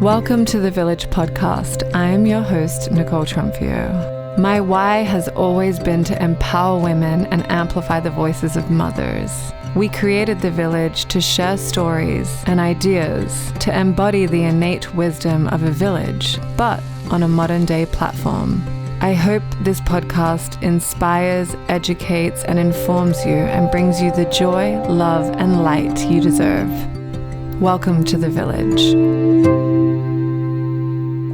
Welcome to the Village podcast. I'm your host, Nicole Trumfio. My why has always been to empower women and amplify the voices of mothers. We created the Village to share stories and ideas to embody the innate wisdom of a village, but on a modern day platform. I hope this podcast inspires, educates, and informs you and brings you the joy, love, and light you deserve. Welcome to the Village.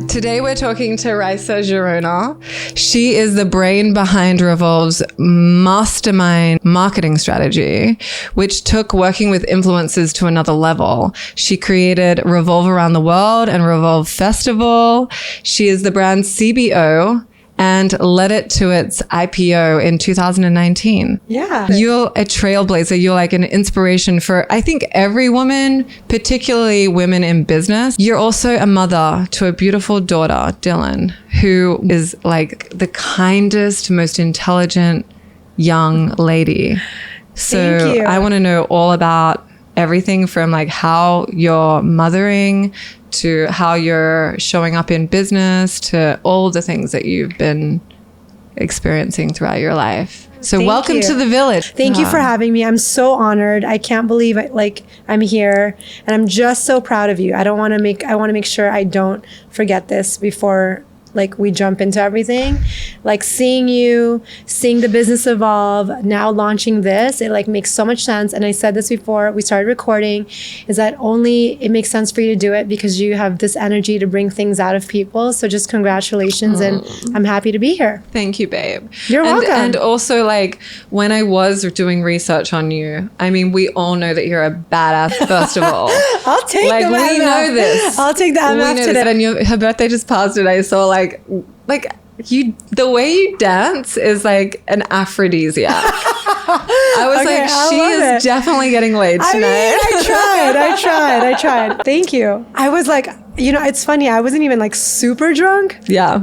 Today we're talking to Raissa Gerona. She is the brain behind Revolve's mastermind marketing strategy, which took working with influencers to another level. She created Revolve Around the World and Revolve Festival. She is the brand's CBO and led it to its IPO in 2019. Yeah. You're a trailblazer. You're like an inspiration for, I think, every woman, particularly women in business. You're also a mother to a beautiful daughter, Dylan, who is like the kindest, most intelligent young lady. So Thank you. I want to know all about everything from like how you're mothering to how you're showing up in business to all the things that you've been experiencing throughout your life. So welcome to the Village. Thank you for having me. I'm so honored. I can't believe I'm here, and I'm just so proud of you. I want to make sure I don't forget this before we jump into everything. Seeing the business evolve, now launching this, it makes so much sense. And I said this before we started recording, is that it makes sense for you to do it because you have this energy to bring things out of people. So just congratulations, and I'm happy to be here. Thank you, babe. You're welcome. And also when I was doing research on you, I mean, we all know that you're a badass, first of all. I'll take the MF. We know this. I'll take the MF today. And her birthday just passed and I saw you, the way you dance is like an aphrodisiac. I was she is definitely getting laid tonight. I tried. Thank you. I was it's funny. I wasn't even super drunk. Yeah.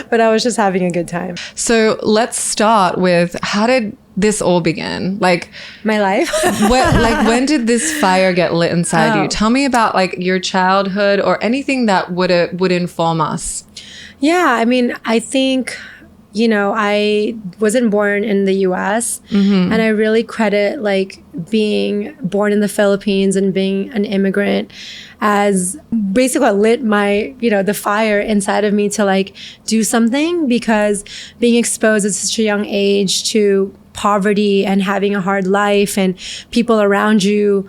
But I was just having a good time. So let's start with, how did this all begin? My life. When did this fire get lit inside you? Tell me about your childhood or anything that would inform us. Yeah, I mean, I think, I wasn't born in the US, and I really credit being born in the Philippines and being an immigrant as basically what lit my, the fire inside of me to do something, because being exposed at such a young age to poverty and having a hard life and people around you,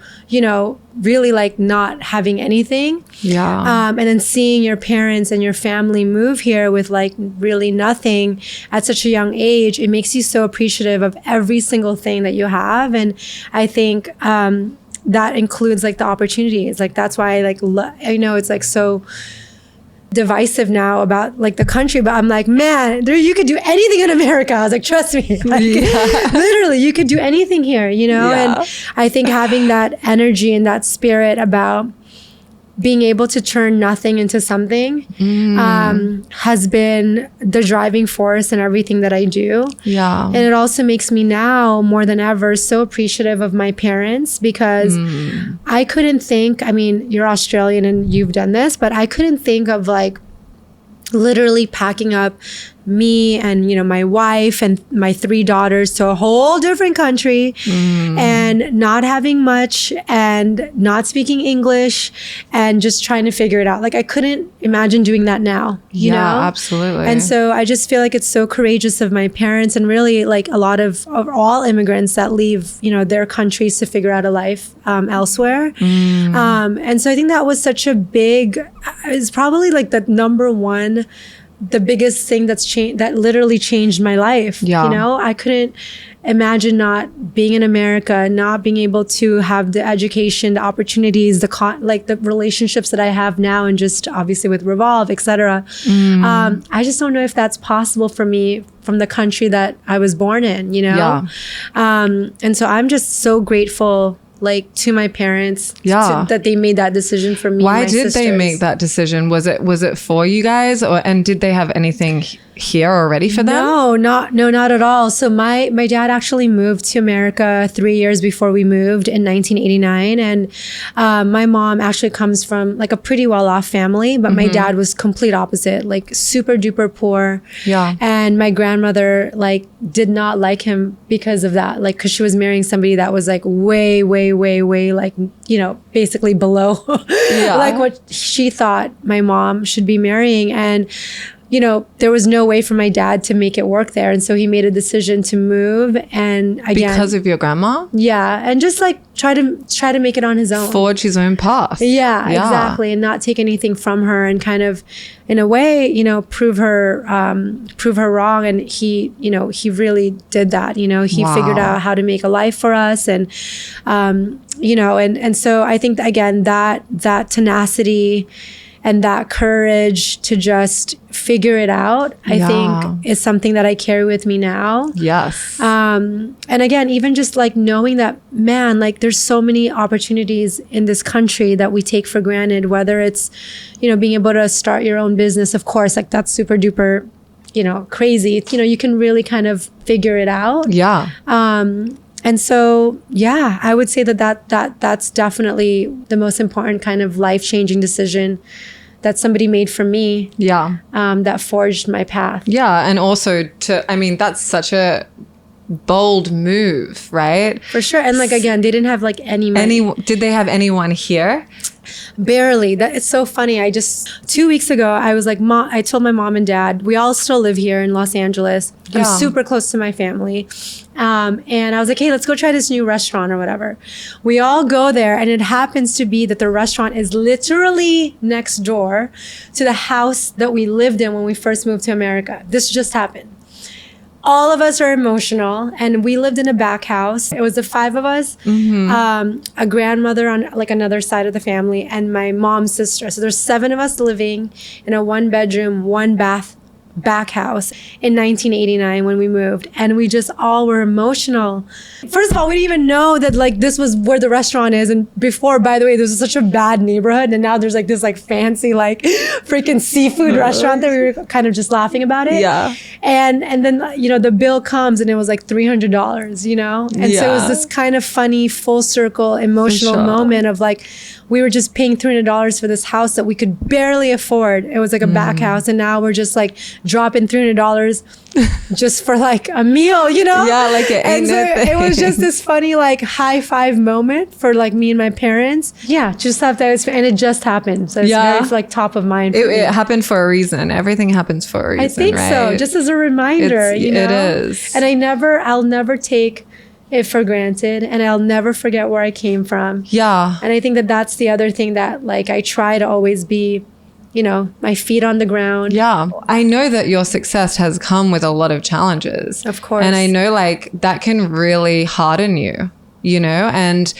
really not having anything. Yeah. And then seeing your parents and your family move here with really nothing at such a young age, it makes you so appreciative of every single thing that you have. And I think that includes the opportunities. That's why I know it's so divisive now about the country, but I'm man, you could do anything in America. I was trust me, literally you could do anything here, Yeah. And I think having that energy and that spirit about being able to turn nothing into something has been the driving force in everything that I do. Yeah. And it also makes me now more than ever so appreciative of my parents, because I couldn't think, I mean, you're Australian and you've done this, but I couldn't think of literally packing up me and my wife and my 3 daughters to a whole different country and not having much and not speaking English and just trying to figure it out. I couldn't imagine doing that now, you know? Absolutely. And so I just feel it's so courageous of my parents, and really a lot of all immigrants that leave their countries to figure out a life elsewhere. And so I think that was such a big, it's probably the number one, the biggest thing that literally changed my life. Yeah. I couldn't imagine not being in America, not being able to have the education, the opportunities, the relationships that I have now, and just obviously with Revolve, etc. I just don't know if that's possible for me from the country that I was born in, Yeah. And so I'm just so grateful like to my parents Yeah. that they made that decision for me. Why and my did they sisters. make that decision? Was it for you guys, and did they have anything here already for them? No, not at all. So my dad actually moved to America 3 years before we moved in 1989, and my mom actually comes from like a pretty well-off family, but my dad was complete opposite, like super duper poor. Yeah. And my grandmother like did not like him because of that, like because she was marrying somebody that was like way like, you know, basically below like what she thought my mom should be marrying. And you know, there was no way for my dad to make it work there. And so he made a decision to move. And again, Because of your grandma? yeah. And just like try to make it on his own. Forge his own path. Yeah, exactly. And not take anything from her, and kind of, in a way, you know, prove her wrong. And he, you know, he really did that. You know, he figured out how to make a life for us. And, you know, and so I think, again, that tenacity and that courage to just figure it out, I think is something that I carry with me now. Yes. And again, even just like knowing that, man, like there's so many opportunities in this country that we take for granted, whether it's, you know, being able to start your own business, of course, like that's super duper, you know, crazy. You know, you can really kind of figure it out. Yeah. And so, yeah, I would say that's definitely the most important kind of life-changing decision that somebody made for me. Yeah. That forged my path. Yeah. And also I mean, that's such a bold move, right? For sure. And like, again, they didn't have like any money. Did they have anyone here? Barely. That it's so funny. 2 weeks ago, I was like, Mom, I told my mom and dad, we all still live here in Los Angeles. I'm super close to my family. And I was like, hey, let's go try this new restaurant or whatever. We all go there, and it happens to be that the restaurant is literally next door to the house that we lived in when we first moved to America. This just happened. All of us are emotional, and we lived in a back house. It was the 5 of us, a grandmother on like another side of the family, and my mom's sister. So there's 7 of us living in a 1-bedroom, 1-bath back house in 1989 when we moved, and we just all were emotional. First of all, we didn't even know that like this was where the restaurant is, and before, by the way, this was such a bad neighborhood, and now there's like this like fancy like freaking seafood restaurant that we were kind of just laughing about it. Yeah. And then, you know, the bill comes and it was like $300, you know? And so it was this kind of funny full circle emotional moment of like, we were just paying $300 for this house that we could barely afford. It was like a back house, and now we're just like dropping $300 just for like a meal, you know? Yeah, like it ain't it was just this funny like high five moment for like me and my parents. Yeah, just have that, and it just happened. So it's very like top of mind. It happened for a reason. Everything happens for a reason. I think right? so. Just as a reminder, you know? It is. And I'll never take it for granted, and I'll never forget where I came from. Yeah. And I think that that's the other thing that like I try to always be, you know, my feet on the ground. Yeah. I know that your success has come with a lot of challenges. Of course. And I know like that can really harden you, you know, and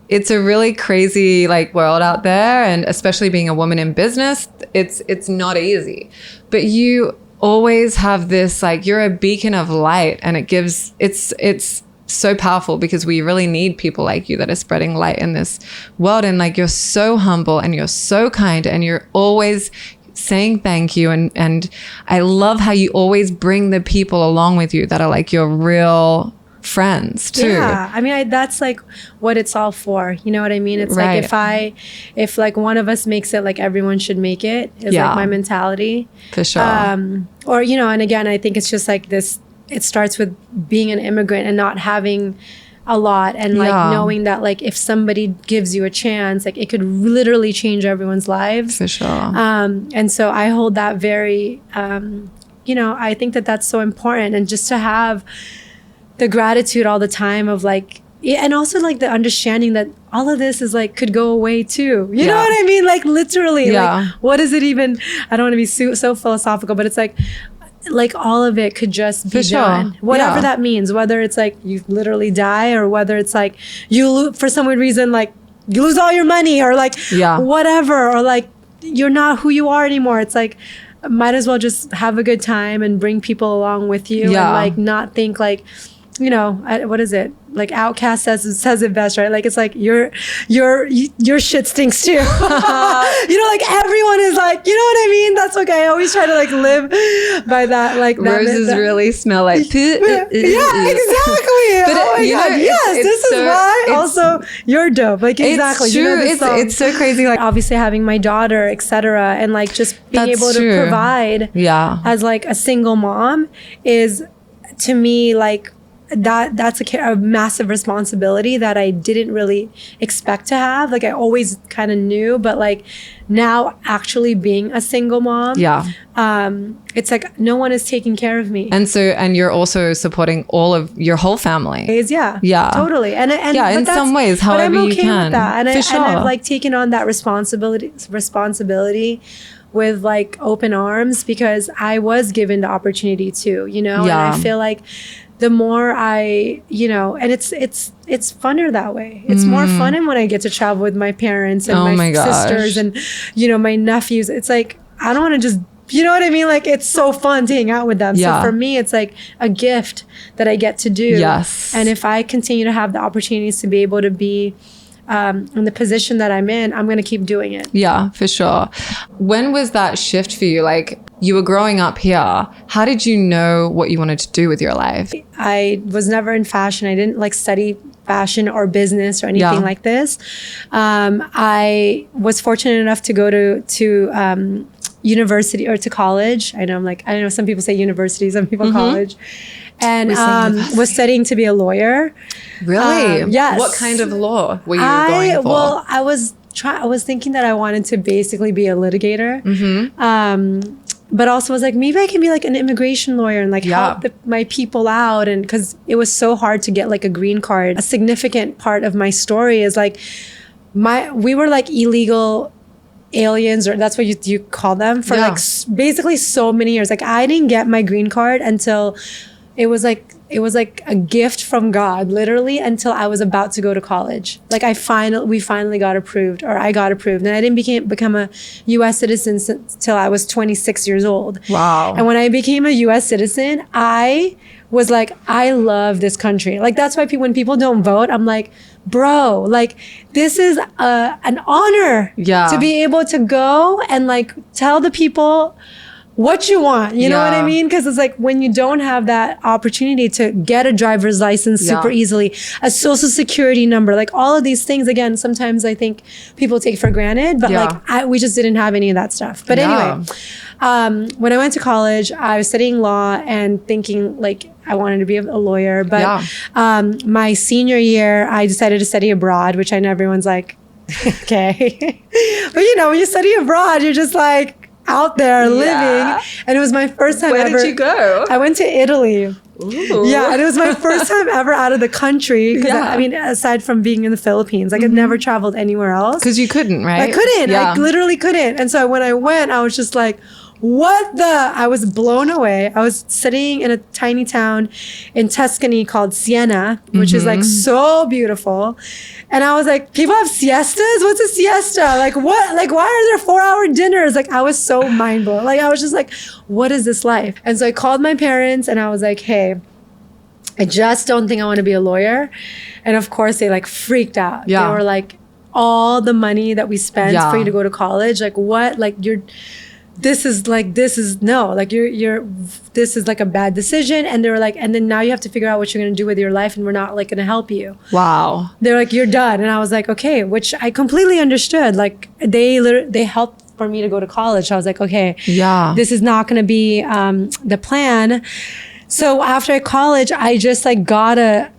it's a really crazy like world out there. And especially being a woman in business, it's not easy, but you always have this, like, you're a beacon of light, and it's so powerful because we really need people like you that are spreading light in this world. And like, you're so humble and you're so kind, and you're always saying thank you. And I love how you always bring the people along with you that are like your real friends too. Yeah, I mean, that's like what it's all for. You know what I mean? It's like if like one of us makes it, like everyone should make it, is like my mentality. For sure. Or, you know, and again, I think it's just like this, it starts with being an immigrant and not having a lot, and like knowing that like if somebody gives you a chance, like it could literally change everyone's lives. For sure. And so I hold that very, you know, I think that that's so important, and just to have the gratitude all the time of like, and also like the understanding that all of this is like could go away too. You know what I mean? Like literally, like what is it even? I don't want to be so philosophical, but it's like all of it could just be done. Whatever that means, whether it's like you literally die, or whether it's like you for some weird reason, like you lose all your money, or like whatever, or like you're not who you are anymore. It's like, might as well just have a good time and bring people along with you, and like not think like, what is it? Like Outkast says it best, right? Like it's like your shit stinks too. Like everyone is like, you know what I mean? That's okay. I always try to like live by that. Like roses really smell like poo. Yeah, exactly. But oh my God. Yes, this is why also you're dope. Like exactly. It's true. It's so crazy. Like obviously having my daughter, etc., and like just being able to provide as like a single mom is to me like that's a massive responsibility that I didn't really expect to have. Like I always kind of knew, but like now actually being a single mom, it's like no one is taking care of me. And you're also supporting all of your whole family. Yeah, totally. And in some ways, however you can. I'm okay with that. And sure. And I've like taken on that responsibility with like open arms because I was given the opportunity to, and I feel like the more I, and it's funner that way. It's more fun when I get to travel with my parents and my sisters and, my nephews. It's like, I don't want to just, you know what I mean? Like, it's so fun to hang out with them. So for me, it's like a gift that I get to do. Yes. And if I continue to have the opportunities to be able to be in the position that I'm in, I'm going to keep doing it. Yeah, for sure. When was that shift for you? Like you were growing up here. How did you know what you wanted to do with your life? I was never in fashion. I didn't like study fashion or business or anything like this. I was fortunate enough to go to university or to college. I know some people say university, some people college. And was studying to be a lawyer. Really? Yes. What kind of law were you going for? Well, I was thinking that I wanted to basically be a litigator. But also was like, maybe I can be like an immigration lawyer and like help my people out. And because it was so hard to get like a green card. A significant part of my story is like we were like illegal aliens, or that's what you call them, for like basically so many years. Like I didn't get my green card until it was like a gift from God, literally, until I was about to go to college. Like we finally got approved, or I got approved, and I didn't become a U.S. citizen until I was 26 years old. Wow! And when I became a U.S. citizen, I was like, I love this country. Like that's why when people don't vote, I'm like, bro, like this is an honor to be able to go and like tell the people what you want, you know what I mean? Because it's like when you don't have that opportunity to get a driver's license super easily, a social security number, like all of these things, again, sometimes I think people take for granted, but like we just didn't have any of that stuff. But anyway, when I went to college, I was studying law and thinking like I wanted to be a lawyer. But my senior year, I decided to study abroad, which I know everyone's like, okay. But when you study abroad, you're just like, out there living, and it was my first time ever. Where did you go? I went to Italy. Ooh. Yeah, and it was my first time ever out of the country. I mean, aside from being in the Philippines, like I'd never traveled anywhere else. Because you couldn't, right? I couldn't. I literally couldn't. And so when I went, I was just like, I was blown away. I was sitting in a tiny town in Tuscany called Siena, which is like so beautiful. And I was like, people have siestas? What's a siesta? Like what? Like why are there 4-hour dinners? Like I was so mind blown. Like I was just like, what is this life? And so I called my parents and I was like, hey, I just don't think I want to be a lawyer. And of course they like freaked out. They were like, all the money that we spent for you to go to college, like what? Like this is like a bad decision. And they were like, and then now you have to figure out what you're going to do with your life, and we're not like going to help you. Wow. They're like, you're done. And I was like, okay, which I completely understood. Like they helped for me to go to college. I was like, okay, this is not going to be the plan. So after college, I just like got a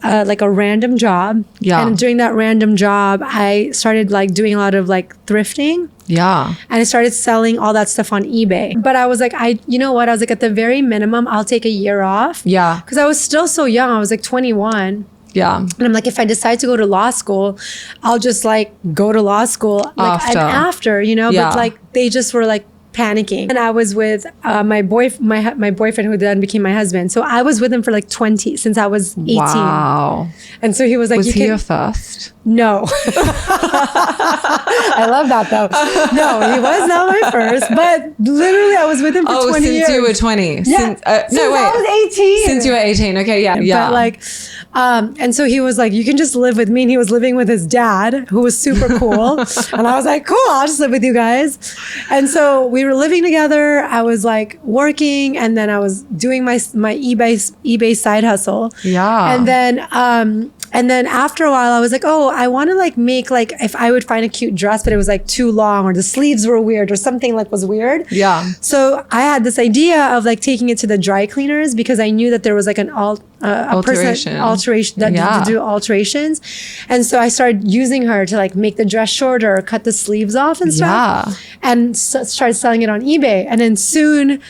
random job. And during that random job, I started like doing a lot of like thrifting. And I started selling all that stuff on eBay. But I was like, you know what? I was like, at the very minimum, I'll take a year off. Because I was still so young. I was like 21. And I'm like, if I decide to go to law school, I'll just like go to law school like after, but like they just were like panicking. And I was with my boyfriend who then became my husband. So I was with him for like 20 since I was 18. Wow. And so he was like, was he your first? No. I love that though. No, he was not my first, but literally I was with him for 20 years. Since you were 20. Yeah. Since I was 18. Since you were 18. Okay, yeah. But like, and so he was like, you can just live with me. And he was living with his dad, who was super cool. And I was like, cool, I'll just live with you guys. And so we were living together. I was like working, and then I was doing my eBay side hustle. Yeah. And then after a while, I was like, oh, I want to like make like, if I would find a cute dress, but it was like too long or the sleeves were weird or something like was weird. Yeah. So I had this idea of like taking it to the dry cleaners because I knew that there was like an alteration to do alterations. And so I started using her to like make the dress shorter or cut the sleeves off and stuff. Yeah. And started selling it on eBay. And then soon,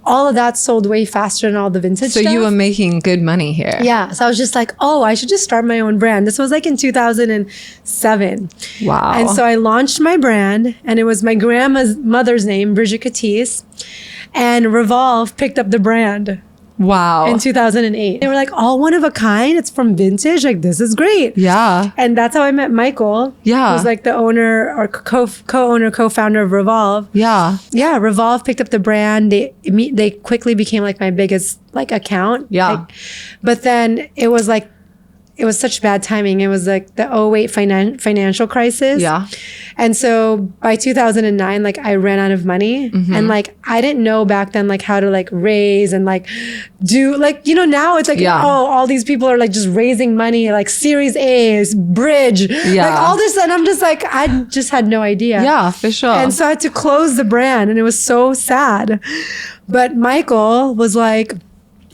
all of that sold way faster than all the vintage stuff. So you were making good money here. Yeah. So I was just like, oh, I should just start my own brand. This was like in 2007. Wow. And so I launched my brand, and it was my grandma's mother's name, Bridget Catisse, and Revolve picked up the brand. Wow. In 2008. They were like, all one of a kind. It's from vintage. Like, this is great. Yeah. And that's how I met Michael. Yeah. Who's like the owner or co-owner, co-founder of Revolve. Yeah. Yeah. Revolve picked up the brand. They quickly became like my biggest like account. Yeah. But then it was such bad timing. It was like the 2008 financial crisis. Yeah. And so by 2009, like I ran out of money. Mm-hmm. And like, I didn't know back then, like how to like raise and like do like, now it's like, all these people are like just raising money, like Series A's, bridge, like all this. And I'm just like, I just had no idea. Yeah, for sure. And so I had to close the brand, and it was so sad. But Michael was like,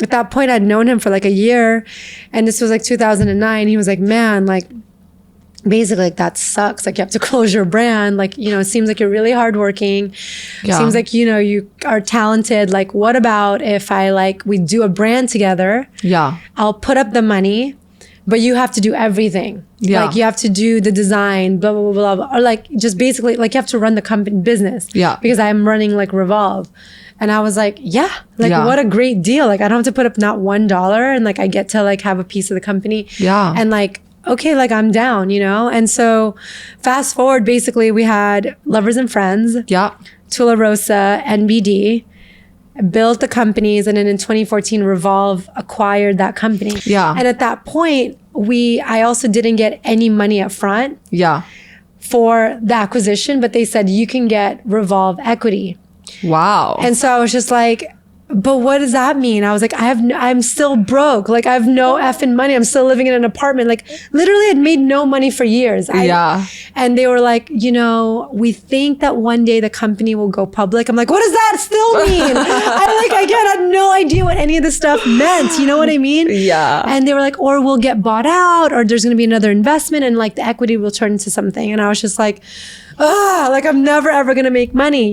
at that point, I'd known him for like a year, and this was like 2009. He was like, man, like, basically, like, that sucks. Like, you have to close your brand. Like, it seems like you're really hardworking. Yeah. Seems like, you are talented. Like, what about if we do a brand together? Yeah. I'll put up the money, but you have to do everything. Yeah. Like, you have to do the design, blah, blah, blah, blah. Or like, just basically, like, you have to run the company business. Yeah. Because I'm running like Revolve. And I was like, what a great deal. Like, I don't have to put up not $1, and like, I get to like have a piece of the company. Yeah. And like, okay, like I'm down, And so fast forward, basically we had Lovers and Friends. Yeah. Tula Rosa, NBD, built the companies. And then in 2014, Revolve acquired that company. Yeah. And at that point, I also didn't get any money up front. Yeah. For the acquisition, but they said you can get Revolve equity. Wow. And so I was just like, but what does that mean? I was like, I'm still broke. Like, I have no effing money. I'm still living in an apartment. Like, literally I'd made no money for years. And they were like, we think that one day the company will go public. I'm like, what does that still mean? I had no idea what any of this stuff meant. You know what I mean? Yeah. And they were like, or we'll get bought out, or there's going to be another investment, and like the equity will turn into something. And I was just like, like I'm never ever gonna make money,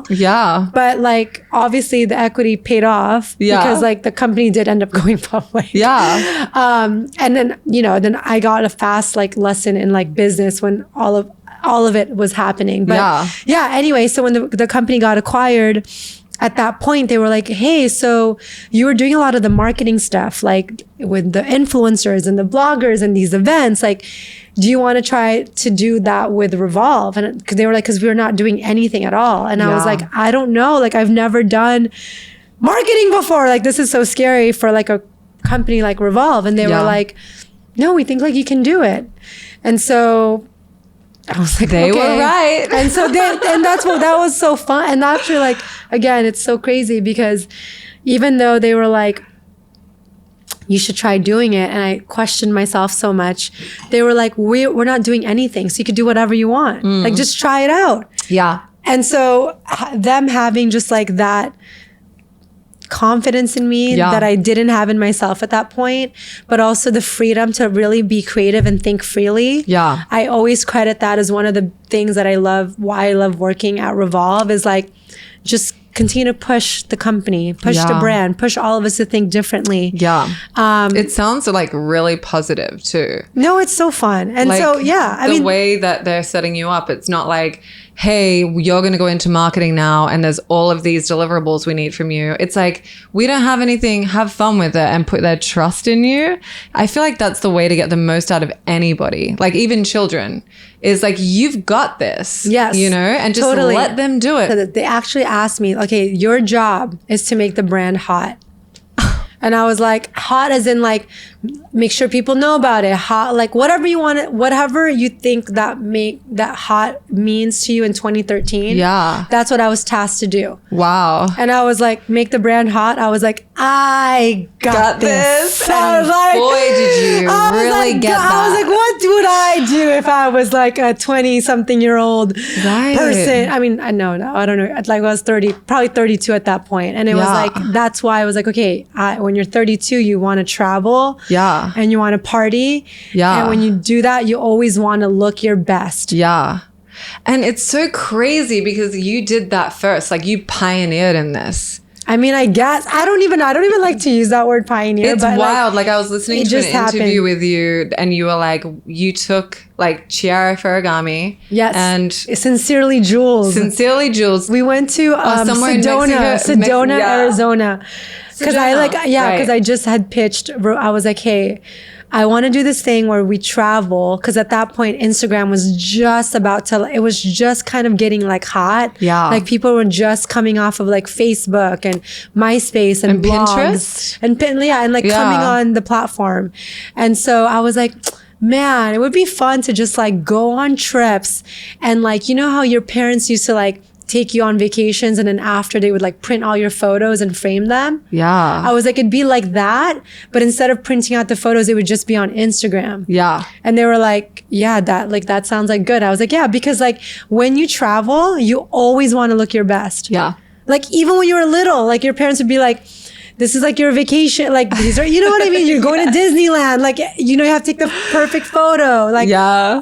Yeah. But like obviously the equity paid off. Yeah. Because like the company did end up going public. Yeah. And then then I got a fast like lesson in like business when all of it was happening. But anyway, so when the company got acquired, at that point, they were like, hey, so you were doing a lot of the marketing stuff, like with the influencers and the bloggers and these events. Like, do you want to try to do that with Revolve? And they were like, because we were not doing anything at all. And I was like, I don't know. Like, I've never done marketing before. Like, this is so scary for like a company like Revolve. And they were like, no, we think like you can do it. And so I was like, they were right. And so that was so fun. And actually, like, again, it's so crazy because even though they were like, you should try doing it, and I questioned myself so much, they were like, we're not doing anything, so you could do whatever you want. Like, just try it out. Yeah. And so them having just like that confidence in me that I didn't have in myself at that point, but also the freedom to really be creative and think freely. Yeah. I always credit that as one of the things that I love, why I love working at Revolve, is like just continue to push the company, push the brand, push all of us to think differently. Yeah. It sounds like really positive too. No, it's so fun. And like, so, yeah, I mean, the way that they're setting you up, it's not like, hey, you're going to go into marketing now and there's all of these deliverables we need from you. It's like, we don't have anything, have fun with it and put their trust in you. I feel like that's the way to get the most out of anybody. Like even children is like, you've got this, yes, you know, and just let them do it. So they actually asked me, okay, your job is to make the brand hot. And I was like, hot as in like, make sure people know about it. Hot, like whatever you want, whatever you think that hot means to you in 2013. Yeah. That's what I was tasked to do. Wow. And I was like, make the brand hot. I was like, I got this. I was like, boy, did you really get that. I was like, what would I do if I was like a 20-something-year-old person? I mean, I don't know. Like I was 30, probably 32 at that point. And it was like, that's why I was like, okay, when you're 32, you want to travel. Yeah. And you want to party. Yeah. And when you do that, you always want to look your best. Yeah. And it's so crazy because you did that first. Like you pioneered in this. I mean, I guess I don't even like to use that word pioneer. It's but wild. Like I was listening to an interview with you and you were like, you took like Chiara Ferragamo. Yes. And Sincerely Jules. We went to Sedona, Arizona. Because I just had pitched. I was like, hey, I want to do this thing where we travel. Because at that point, Instagram was just it was just kind of getting like hot. Yeah. Like people were just coming off of like Facebook and MySpace and blogs. Pinterest. And coming on the platform. And so I was like, man, it would be fun to just like go on trips. And like, you know how your parents used to like take you on vacations and then after they would like print all your photos and frame them. Yeah. I was like, it'd be like that, but instead of printing out the photos, it would just be on Instagram. Yeah. And they were like, yeah, that sounds like good. I was like, yeah, because like when you travel, you always want to look your best. Yeah. Like even when you were little, like your parents would be like, this is like your vacation. Like these are, you know what I mean? You're going to Disneyland. Like, you know, you have to take the perfect photo. Like,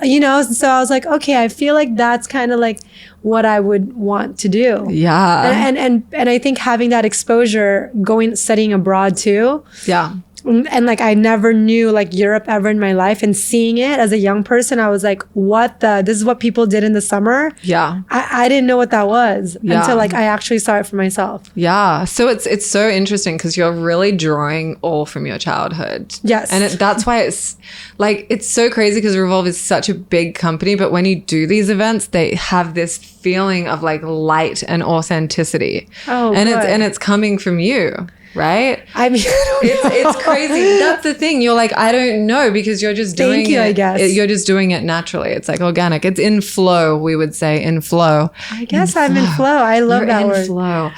you know, so I was like, okay, I feel like that's kind of like what I would want to do. Yeah. And I think having that exposure, studying abroad too. Yeah. And like, I never knew like Europe ever in my life, and seeing it as a young person, I was like, this is what people did in the summer. Yeah. I didn't know what that was until like I actually saw it for myself. Yeah. So it's so interesting because you're really drawing all from your childhood. Yes. And that's why it's like, it's so crazy because Revolve is such a big company, but when you do these events, they have this feeling of like light and authenticity. Oh, and it's coming from you. Right? I mean, it's crazy. That's the thing. You're like, I don't know, because you're just doing it. I guess. You're just doing it naturally. It's like organic. It's in flow, we would say, in flow. I guess I'm in flow. I love that word. Flow.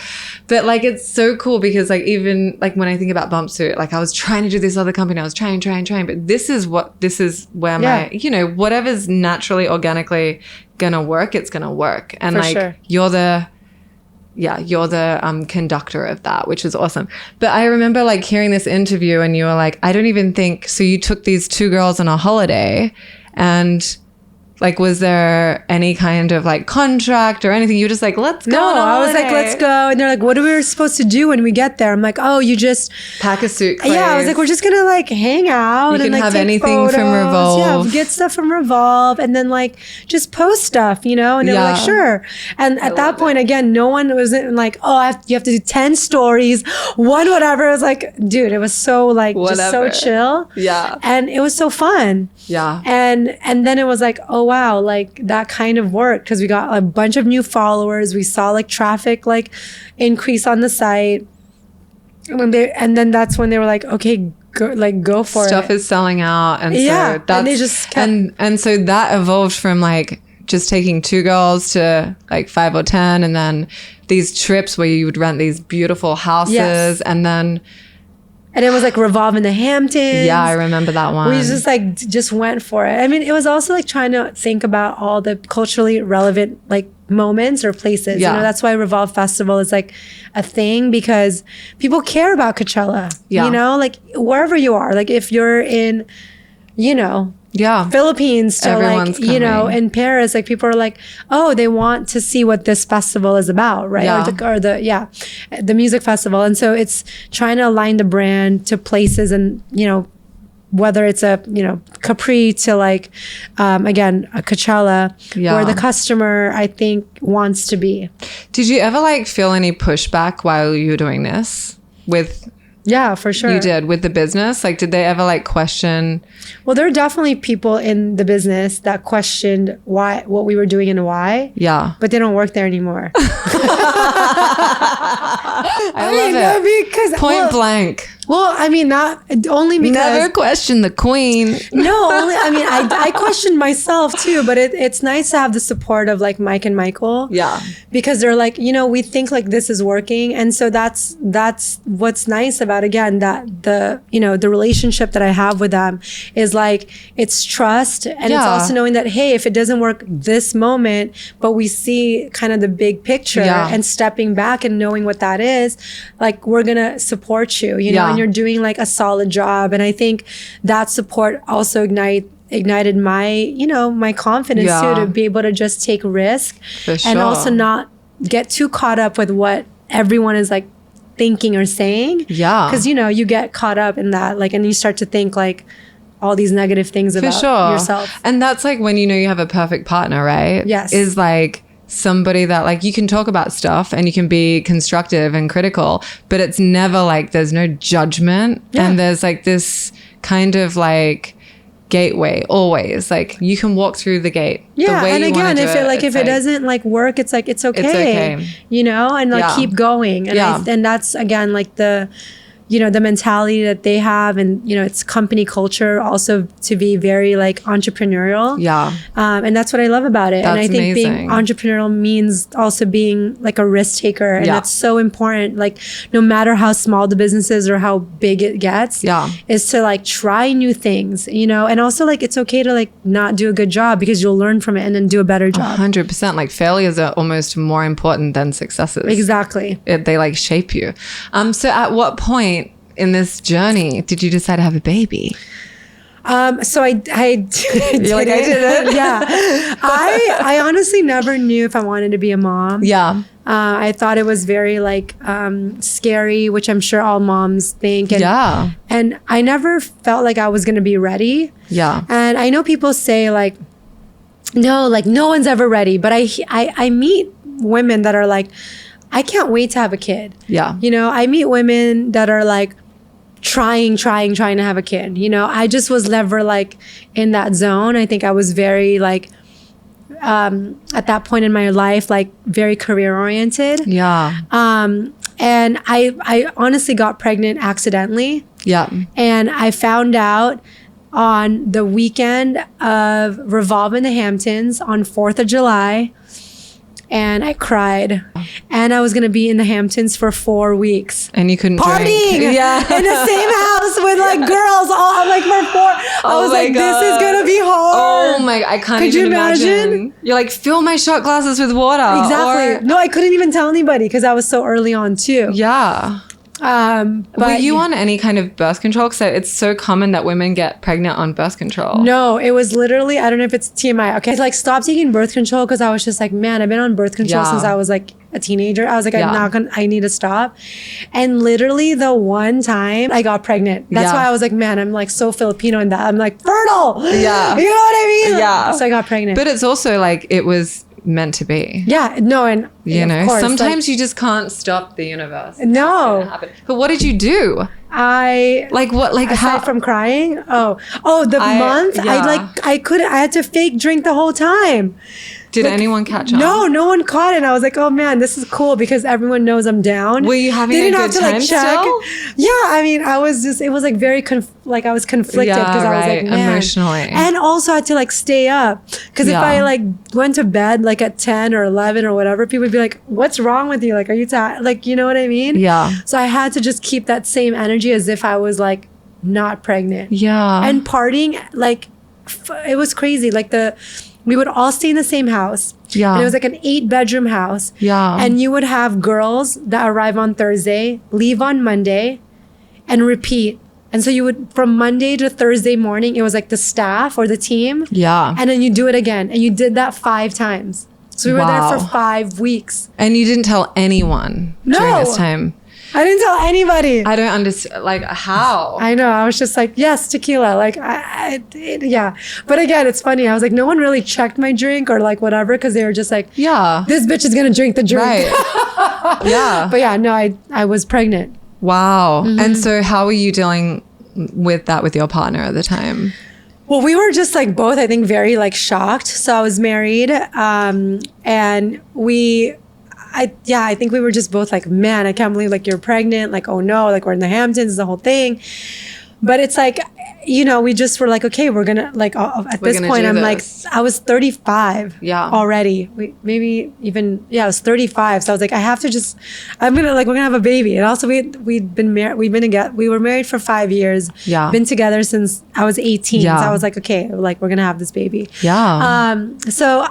But like, it's so cool because like, even like when I think about BUMPSUIT, like I was trying to do this other company. I was trying. But this is where my, you know, whatever's naturally, organically gonna work, it's gonna work. And you're the conductor of that, which is awesome. But I remember like hearing this interview and you were like, I don't even think, so you took these two girls on a holiday and like, was there any kind of like contract or anything? You were just like, let's go. No, I was like, let's go. And they're like, what are we supposed to do when we get there? I'm like, oh, you just pack a suitcase. Yeah, I was like, we're just gonna like hang out. You can like, have take anything photos. from Revolve. Yeah, get stuff from Revolve and then like just post stuff, you know? And they were like, sure. And at that point, again, no one wasn't like, oh, you have to do 10 stories, one whatever. It was like, dude, it was so like just so chill. Yeah. And it was so fun. Yeah. And then it was like, oh wow, like that kind of worked because we got a bunch of new followers. We saw like traffic like increase on the site. And then that's when they were like, okay, go for it. Stuff is selling out. And so that's, and they just kept, and so that evolved from like just taking two girls to like 5 or 10, and then these trips where you would rent these beautiful houses, and then and it was like Revolve in the Hamptons. Yeah, I remember that one. We just went for it. I mean, it was also like trying to think about all the culturally relevant like moments or places. You know, that's why Revolve Festival is like a thing, because people care about Coachella. You know, like wherever you are, like if you're in, you know, Philippines to Everyone's like, you know, coming. in Paris, like people are like, oh, they want to see what this festival is about, right? Yeah. The music festival. And so it's trying to align the brand to places and, you know, whether it's a, you know, Capri to like, again, a Coachella, where the customer, I think, wants to be. Did you ever like feel any pushback while you were doing this with... Yeah, for sure. You did with the business? Like, did they ever like question? Well, there are definitely people in the business that questioned what we were doing and why. Yeah. But they don't work there anymore. I love it. Because Point blank. Well, I mean, not only because... Never question the queen. No, only, I mean, I questioned myself too, but it's nice to have the support of like Mike and Michael. Yeah. Because they're like, you know, we think like this is working. And so that's what's nice about, again, that the relationship that I have with them is like, it's trust. And it's also knowing that, hey, if it doesn't work this moment, but we see kind of the big picture and stepping back and knowing what that is, like, we're going to support you, you know, and you're doing like a solid job. And I think that support also ignited my, you know, my confidence too, to be able to just take risk and also not get too caught up with what everyone is like thinking or saying. Yeah. Because, you know, you get caught up in that, like, and you start to think like all these negative things about yourself. And that's like when you know you have a perfect partner, right? Yes. Is like somebody that like you can talk about stuff and you can be constructive and critical, but it's never like there's no judgment and there's like this kind of like gateway always, like you can walk through the gate the way and you again, if it like, doesn't like work, it's like it's okay. You know, and like keep going. And and that's again like the, you know, the mentality that they have, and, you know, it's company culture also to be very like entrepreneurial. And that's what I love about it. And I think being entrepreneurial means also being like a risk taker. And that's so important. Like, no matter how small the business is or how big it gets, is to like try new things, you know, and also like it's okay to like not do a good job because you'll learn from it and then do a better job. 100%. Like failures are almost more important than successes. Exactly. They like shape you. So at what point in this journey did you decide to have a baby? So I did it. Yeah. I honestly never knew if I wanted to be a mom. Yeah. I thought it was very like scary, which I'm sure all moms think. And, and I never felt like I was going to be ready. Yeah. And I know people say like, no, like no one's ever ready. But I meet women that are like, I can't wait to have a kid. Yeah. You know, I meet women that are like trying to have a kid. You know, I just was never like in that zone. I think I was very like, at that point in my life, like very career oriented. Yeah. And I honestly got pregnant accidentally. Yeah. And I found out on the weekend of Revolve in the Hamptons on 4th of July. And I cried. And I was going to be in the Hamptons for 4 weeks. And you couldn't partying drink. Yeah. In the same house with like girls all like for 4. I was like, God. This is going to be hard. Oh my, I can't even imagine. You're like, fill my shot glasses with water. Exactly. No, I couldn't even tell anybody because I was so early on too. Yeah. But were you on any kind of birth control? Because it's so common that women get pregnant on birth control. No, it was literally, I don't know if it's TMI. Okay, like stopped taking birth control because I was just like, man, I've been on birth control since I was like a teenager. I was like, I need to stop. And literally the one time I got pregnant. That's why I was like, man, I'm like so Filipino in that. I'm like fertile. Yeah. You know what I mean? Yeah. So I got pregnant. But it's also like, it was meant to be. Yeah, no, and you know, course, sometimes like, you just can't stop the universe. No. But what did you do? Aside from crying? The month? Yeah. I had to fake drink the whole time. Did anyone catch on? No one caught it. And I was like, oh man, this is cool because everyone knows I'm down. Were you having a good time still? Yeah, I mean, I was just, it was like very, I was conflicted because I was like, man. Emotionally. And also I had to like stay up. Because if I like went to bed like at 10 or 11 or whatever, people would be like, what's wrong with you? Like, are you tired? Like, you know what I mean? Yeah. So I had to just keep that same energy as if I was like not pregnant. Yeah. And partying, like, it was crazy. Like we would all stay in the same house. Yeah. And it was like an 8-bedroom house. Yeah. And you would have girls that arrive on Thursday, leave on Monday, and repeat And so you would, from Monday to Thursday morning, it was like the staff or the team. Yeah. And then you do it again. And you did that 5 times. So we were there for 5 weeks. And you didn't tell anyone during this time? I didn't tell anybody. I don't understand. Like, how? I know. I was just like, yes, tequila. Like, yeah. But again, it's funny. I was like, no one really checked my drink or like whatever, because they were just like, yeah, this bitch is going to drink the drink. Right. Yeah. But yeah, no, I was pregnant. Wow. And so how were you dealing with that with your partner at the time? Well, we were just like both, I think, very like shocked. So I was married, and I think we were just both like, man, I can't believe like you're pregnant. Like, oh no, like we're in the Hamptons, the whole thing. But it's like, you know, we just were like, okay, we're gonna like, at this point, I'm like, I was 35 already. Maybe even, I was 35. So I was like, we're gonna have a baby. And also we'd been married, we were married for 5 years. Yeah. Been together since I was 18. Yeah. So I was like, okay, like we're gonna have this baby. Yeah. So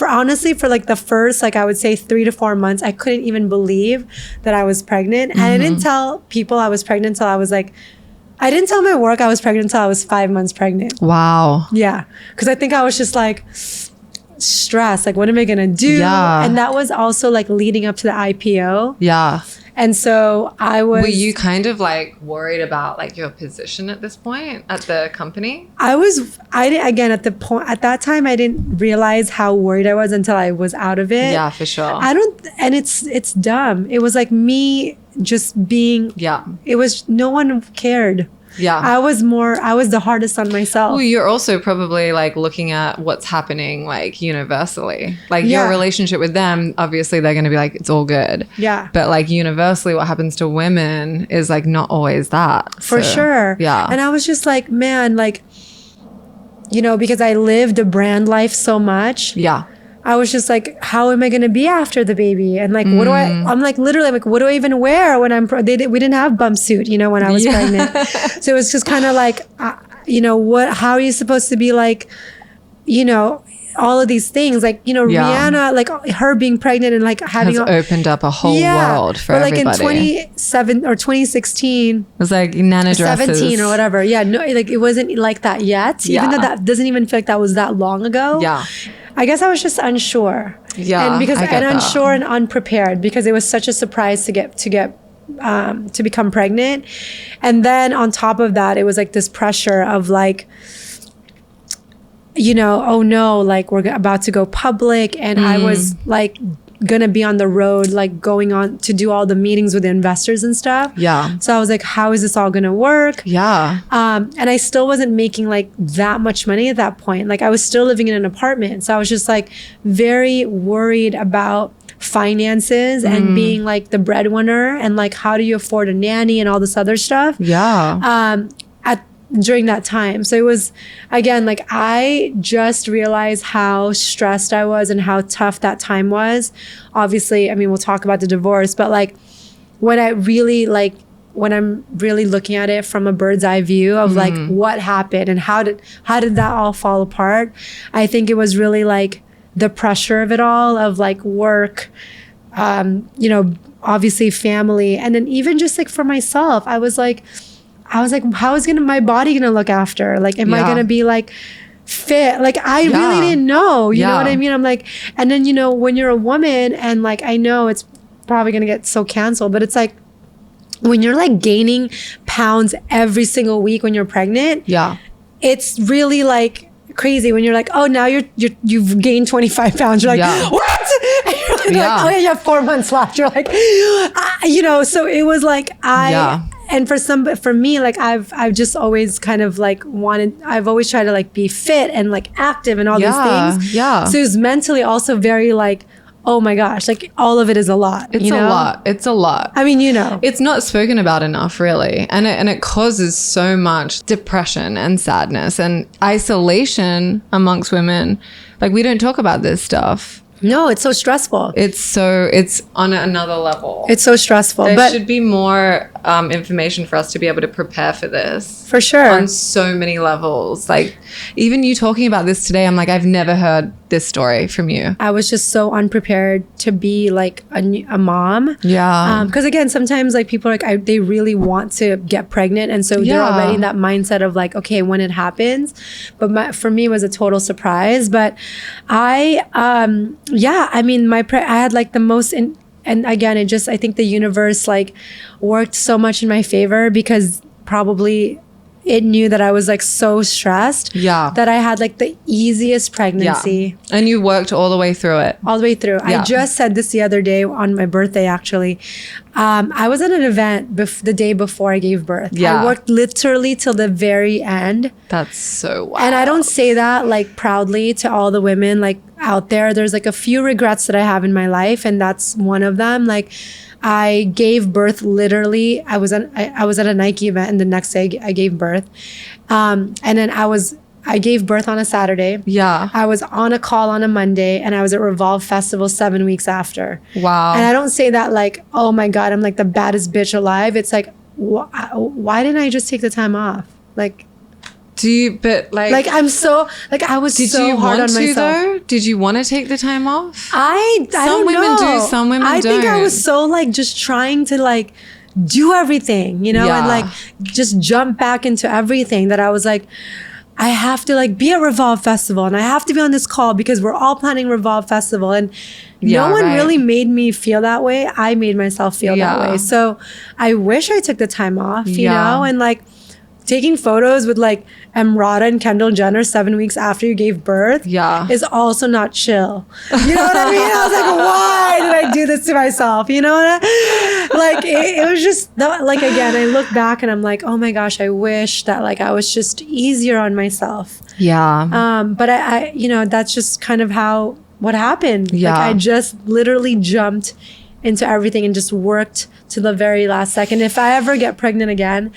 honestly, for like the first, like I would say 3 to 4 months, I couldn't even believe that I was pregnant. And I didn't tell people I was pregnant until I didn't tell my work I was pregnant until I was 5 months pregnant. Wow. Yeah. Because I think I was just like stressed. Like, what am I going to do? Yeah. And that was also like leading up to the IPO. Yeah. And so were you kind of like worried about like your position at this point at the company? At that time, I didn't realize how worried I was until I was out of it. Yeah, for sure. And it's dumb. It was like me just being, it was, no one cared. Yeah. I was the hardest on myself. Well, you're also probably like looking at what's happening like universally. Like your relationship with them, obviously they're going to be like, it's all good. Yeah. But like universally what happens to women is like not always that. For sure. Yeah. And I was just like, man, like, you know, because I lived a brand life so much. Yeah. I was just like, how am I going to be after the baby? And like, I'm like, literally, like, what do I even wear when we didn't have BUMPSUIT, you know, when I was pregnant. So it was just kind of like, you know, how are you supposed to be like, you know, all of these things, like, you know, Rihanna, like her being pregnant and like having opened up a whole world for everybody. Like in 2016, it was like Nana dresses, 17 or whatever. Yeah, no, like it wasn't like that yet. Even though that doesn't even feel like that was that long ago. Yeah. I guess I was just unsure. Yeah. And unsure and unprepared because it was such a surprise to become pregnant. And then on top of that, it was like this pressure of like, you know, oh no, like we're about to go public. And I was like gonna be on the road, like going on to do all the meetings with the investors and stuff. Yeah. So I was like, how is this all gonna work? Yeah. And I still wasn't making like that much money at that point. Like I was still living in an apartment. So I was just like very worried about finances and being like the breadwinner and like how do you afford a nanny and all this other stuff. Yeah. During that time. So it was, again, like I just realized how stressed I was and how tough that time was. Obviously, I mean, we'll talk about the divorce, but like when I'm really looking at it from a bird's eye view of like what happened and how did that all fall apart, I think it was really like the pressure of it all, of like work, you know, obviously family. And then even just like for myself, I was like, how is my body gonna look after? Like, am I gonna be like fit? Like, I really didn't know, you know what I mean? I'm like, and then, you know, when you're a woman and like, I know it's probably gonna get so canceled, but it's like, when you're like gaining pounds every single week when you're pregnant, it's really like crazy when you're like, oh, now you've gained 25 pounds. You're like, what? And you're like, oh yeah, you have 4 months left. You're like, you know, so it was like, and for me, like I've just always kind of like I've always tried to like be fit and like active and all these things. Yeah. So it was mentally also very like, oh my gosh, like all of it is a lot. It's a lot. It's a lot. I mean, you know, it's not spoken about enough really. And it causes so much depression and sadness and isolation amongst women. Like we don't talk about this stuff. No, it's so stressful. It's on another level. It's so stressful. There should be more information for us to be able to prepare for this. For sure. On so many levels. Like, even you talking about this today, I'm like, I've never heard this story from you. I was just so unprepared to be like a mom. Yeah. Because again, sometimes like people are like, they really want to get pregnant. And so they're already in that mindset of like, okay, when it happens. But for me, it was a total surprise. But I mean, I had like the most... And again, I think the universe like worked so much in my favor because probably it knew that I was like so stressed that I had like the easiest pregnancy. Yeah. And you worked all the way through it. All the way through. Yeah. I just said this the other day on my birthday, actually. I was at an event the day before I gave birth. Yeah. I worked literally till the very end. That's so wild. And I don't say that like proudly to all the women like out there. There's like a few regrets that I have in my life, and that's one of them. Like, I gave birth literally. I was at a Nike event, and the next day I gave birth. And then I gave birth on a Saturday. Yeah. I was on a call on a Monday, and I was at Revolve Festival 7 weeks after. Wow. And I don't say that like, oh my God, I'm like the baddest bitch alive. It's like, why didn't I just take the time off? Like, I'm so like I was so hard on myself. Did you want to though? Did you want to take the time off? Some women do, some women don't. I think I was so like just trying to like do everything, you know, and like just jump back into everything that I was like, I have to like be at Revolve Festival and I have to be on this call because we're all planning Revolve Festival, and no one really made me feel that way. I made myself feel that way. So I wish I took the time off, you know, and like taking photos with like Emrata and Kendall Jenner 7 weeks after you gave birth is also not chill. You know what I mean? I was like, why did I do this to myself? You know what like it was just like, again, I look back and I'm like, oh my gosh, I wish that like I was just easier on myself. Yeah. But I you know, that's just kind of what happened. Yeah. Like I just literally jumped into everything and just worked to the very last second. If I ever get pregnant again,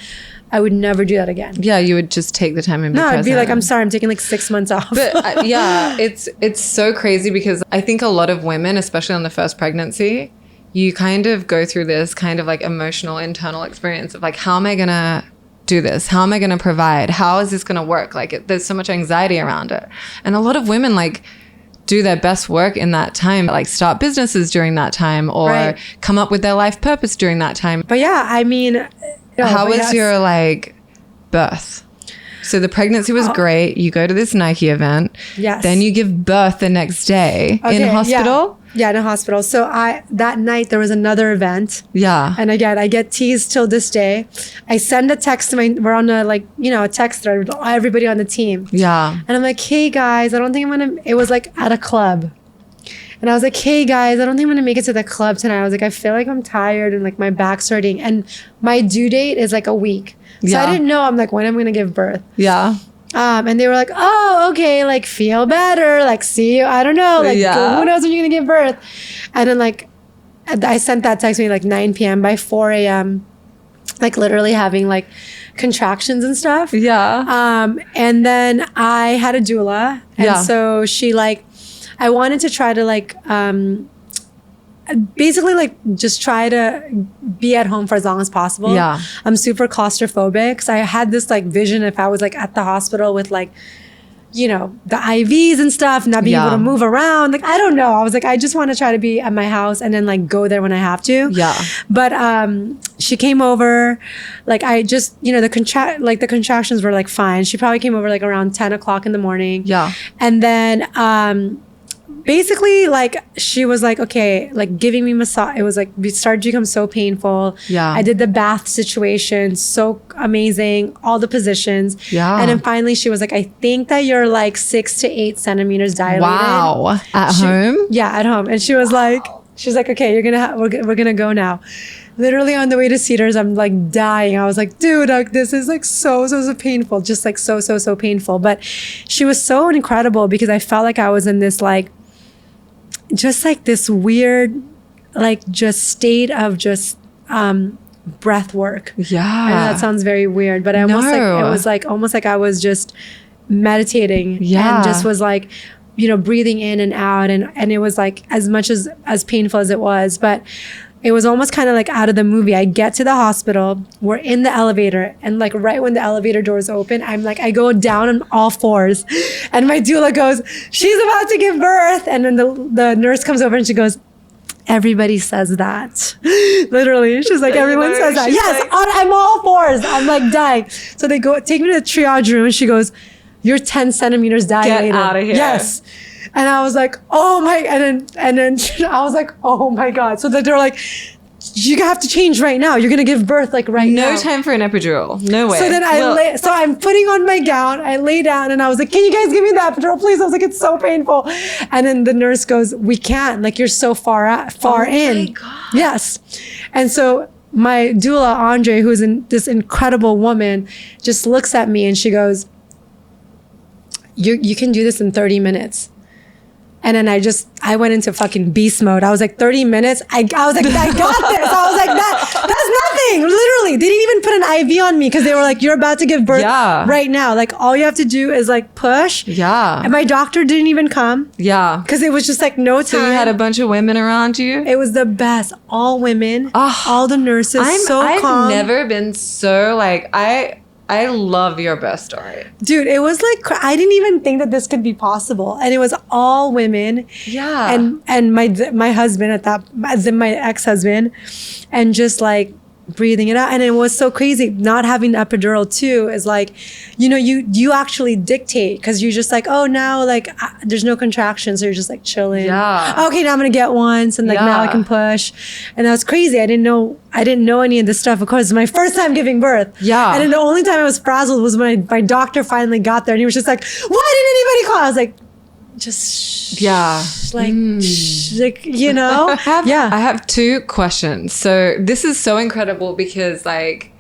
I would never do that again. Yeah, you would just take the time and be present. I'd be like, I'm sorry, I'm taking like 6 months off. But it's so crazy because I think a lot of women, especially on the first pregnancy, you kind of go through this kind of like emotional internal experience of like, how am I going to do this? How am I going to provide? How is this going to work? Like there's so much anxiety around it. And a lot of women like do their best work in that time, like start businesses during that time or come up with their life purpose during that time. But yeah, I mean... How was your like birth? So the pregnancy was great. You go to this Nike event. Yes. Then you give birth the next day in hospital. Yeah, in a hospital. So that night there was another event. Yeah. And again, I get teased till this day. I send a text to we're on a text thread with everybody on the team. Yeah. And I'm like, hey guys, I don't think it was like at a club. And I was like, hey guys, I don't think I'm going to make it to the club tonight. I was like, I feel like I'm tired and like my back's hurting. And my due date is like a week. So I didn't know, I'm like, when I'm going to give birth. Yeah. And they were like, oh, okay, like feel better. Like, see you. I don't know. Like, who knows when you're going to give birth? And then like, I sent that text me like 9 p.m. By 4 a.m., like literally having like contractions and stuff. Yeah. And then I had a doula. And so she like, I wanted to try to like, basically like just try to be at home for as long as possible. Yeah. I'm super claustrophobic. So I had this like vision if I was like at the hospital with like, you know, the IVs and stuff, not being able to move around. Like, I don't know. I was like, I just want to try to be at my house and then like go there when I have to. Yeah. But she came over, like I just, you know, the contractions were like fine. She probably came over like around 10 o'clock in the morning. Yeah. And then basically like she was like, okay, like giving me massage. It was like, it started to become so painful. Yeah. I did the bath situation, so amazing, all the positions. Yeah. And then finally she was like, I think that you're like 6 to 8 centimeters dilated. Wow. At home? Yeah, at home. And she was like, okay, we're gonna go now. Literally on the way to Cedars, I'm like dying. I was like, dude, like, this is like so painful. Just like so painful. But she was so incredible because I felt like I was in this like, just like this weird, like just state of just breath work. Yeah. I know that sounds very weird, but it was like almost like I was just meditating and just was like, you know, breathing in and out. And it was like as much as painful as it was, but it was almost kind of like out of the movie. I get to the hospital, we're in the elevator, and like right when the elevator doors open, I go down on all fours, and my doula goes, she's about to give birth. And then the nurse comes over and she goes, everybody says that. Literally. She's like, everyone says that. Yes, like, I'm all fours. I'm like dying. So they take me to the triage room, and she goes, you're 10 centimeters dilated. Get out of here. Yes. And I was like, oh my, and then I was like, oh my God. So they're like, you have to change right now. You're going to give birth like right now. No time for an epidural. No way. So then so I'm putting on my gown. I lay down and I was like, can you guys give me the epidural, please? I was like, it's so painful. And then the nurse goes, we can't. Like, you're so far in. Oh my God. Yes. And so my doula, Andre, who's this incredible woman, just looks at me and she goes, you can do this in 30 minutes. And then I went into fucking beast mode. I was like, 30 minutes? I was like, I got this. I was like, that's nothing. Literally. They didn't even put an IV on me because they were like, you're about to give birth right now. Like, all you have to do is like push. Yeah. And my doctor didn't even come. Yeah. Because it was just like no time. So you had a bunch of women around you? It was the best. All women. All the nurses. I've never been so like, I love your birth story. Dude, it was like, I didn't even think that this could be possible. And it was all women. Yeah. And my husband my ex-husband, and just like breathing it out. And it was so crazy. Not having the epidural too is like, you actually dictate, because you're just like, oh, now like there's no contractions. So you're just like chilling. Yeah. Okay, now I'm going to get one. So like now I can push. And that was crazy. I didn't know any of this stuff. Of course, it's my first time giving birth. Yeah. And then the only time I was frazzled was when my doctor finally got there and he was just like, why didn't anybody call? I was like, just like I have two questions. So this is so incredible because like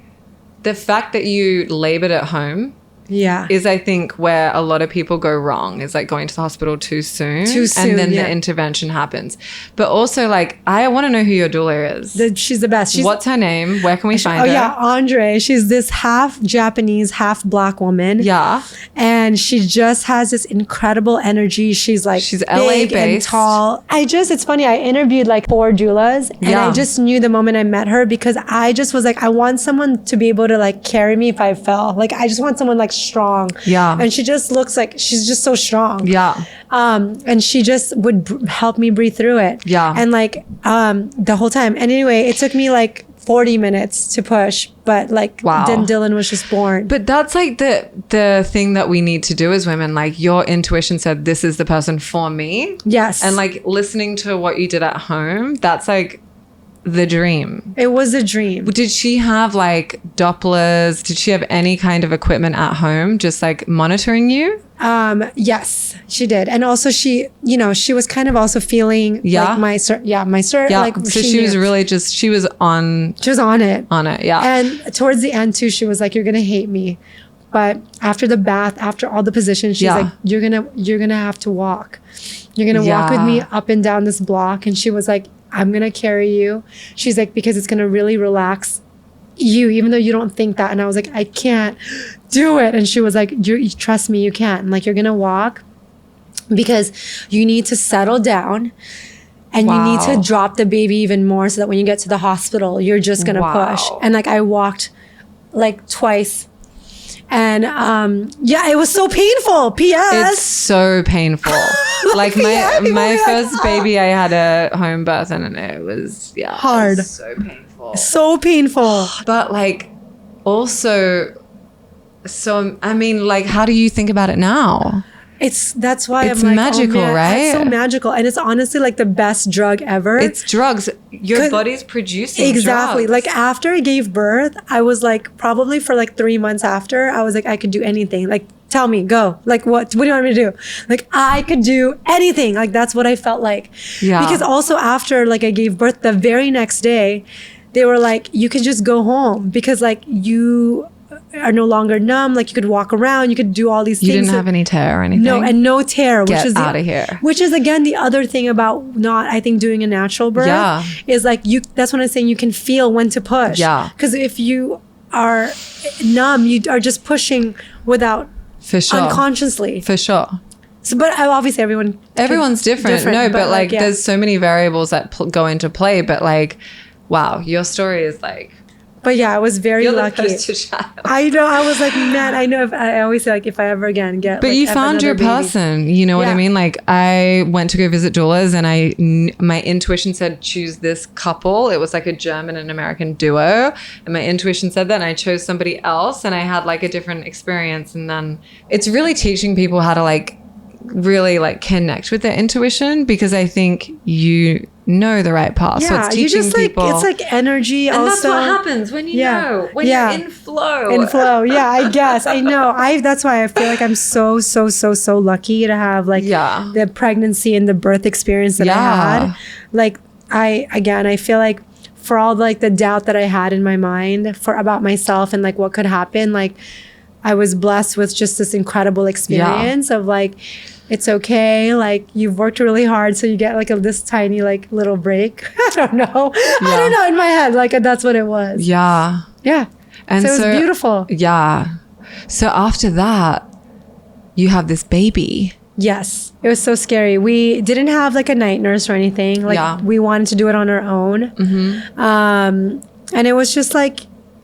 the fact that you labored at home is, I think, where a lot of people go wrong, is like going to the hospital too soon and then the intervention happens. But also, like, I want to know who your doula is. She's the best. What's her name? Where can we find her? Oh yeah, Andre. She's this half Japanese, half Black woman. Yeah. And she just has this incredible energy. She's like, she's LA big based and tall. It's funny, I interviewed like 4 doulas and I just knew the moment I met her, because I just was like, I want someone to be able to like carry me if I fell. Like, I just want someone like strong. Yeah. And she just looks like she's just so strong. Yeah. And she just would help me breathe through it. Yeah. And like the whole time. And anyway, it took me like 40 minutes to push, but like then Dylan was just born. But that's like the thing that we need to do as women. Like, your intuition said, this is the person for me. Yes. And like listening to what you did at home, that's like the dream. It was a dream. Did she have like Dopplers? Did she have any kind of equipment at home, just like monitoring you? Yes, she did. And also she was kind of also feeling like my cert. Like, so she was really she was on it. Yeah. And towards the end too, she was like, you're going to hate me. But after the bath, after all the positions, she's like, you're going to have to walk. You're going to walk with me up and down this block. And she was like, I'm going to carry you. She's like, because it's going to really relax you, even though you don't think that. And I was like, I can't do it. And she was like, you trust me, you can. And like, you're going to walk because you need to settle down and you need to drop the baby even more so that when you get to the hospital, you're just going to push. And like, I walked like twice. And it was so painful. P.S. It's so painful. Like my first baby, I had a home birth and it was hard. It was so painful. So painful. But like also, so I mean, like, how do you think about it now? That's why it's I'm like, magical, oh man, right? It's so magical. And it's honestly like the best drug ever. It's drugs. Your body's producing exactly. drugs. Like, after I gave birth, I was like, probably for like 3 months after, I was like, I could do anything. Like, tell me, go. Like, what do you want me to do? Like, I could do anything. Like, that's what I felt like. Yeah. Because also after like I gave birth, the very next day, they were like, you could just go home because like you are no longer numb. Like, you could walk around, you could do all these things. You didn't have any tear or anything? No, and no tear. Get out of here. Which is, again, the other thing about not, I think, doing a natural birth is like, that's what I'm saying, you can feel when to push. Yeah. Because if you are numb, you are just pushing without, for sure, unconsciously. For sure. So, but obviously everyone's different. No, but like there's so many variables that go into play, but like Wow, your story is like... But yeah, I was very lucky. You're the poster child. I know. I was like, man, I know. I always say, like, if I ever again get... But like, you found your person. You know what I mean? Like, I went to go visit doulas and my intuition said, choose this couple. It was like a German and American duo. And my intuition said that, and I chose somebody else, and I had like a different experience. And then it's really teaching people how to like really like connect with their intuition, because I think you know the right path. Yeah, so it's teaching you just like, people. it's like energy. And also. that's what happens when you know, when you're in flow. In flow. Yeah, I guess. I know. That's why I feel like I'm so lucky to have like the pregnancy and the birth experience that I had. Like I feel like for all like the doubt that I had in my mind about myself and like what could happen, like I was blessed with just this incredible experience of like, it's okay. Like you've worked really hard. So you get like this tiny, like little break. I don't know. I don't know in my head. Like that's what it was. Yeah. Yeah. And so it was beautiful. Yeah. So after that, you have this baby. Yes. It was so scary. We didn't have like a night nurse or anything. Like we wanted to do it on our own. And it was just like,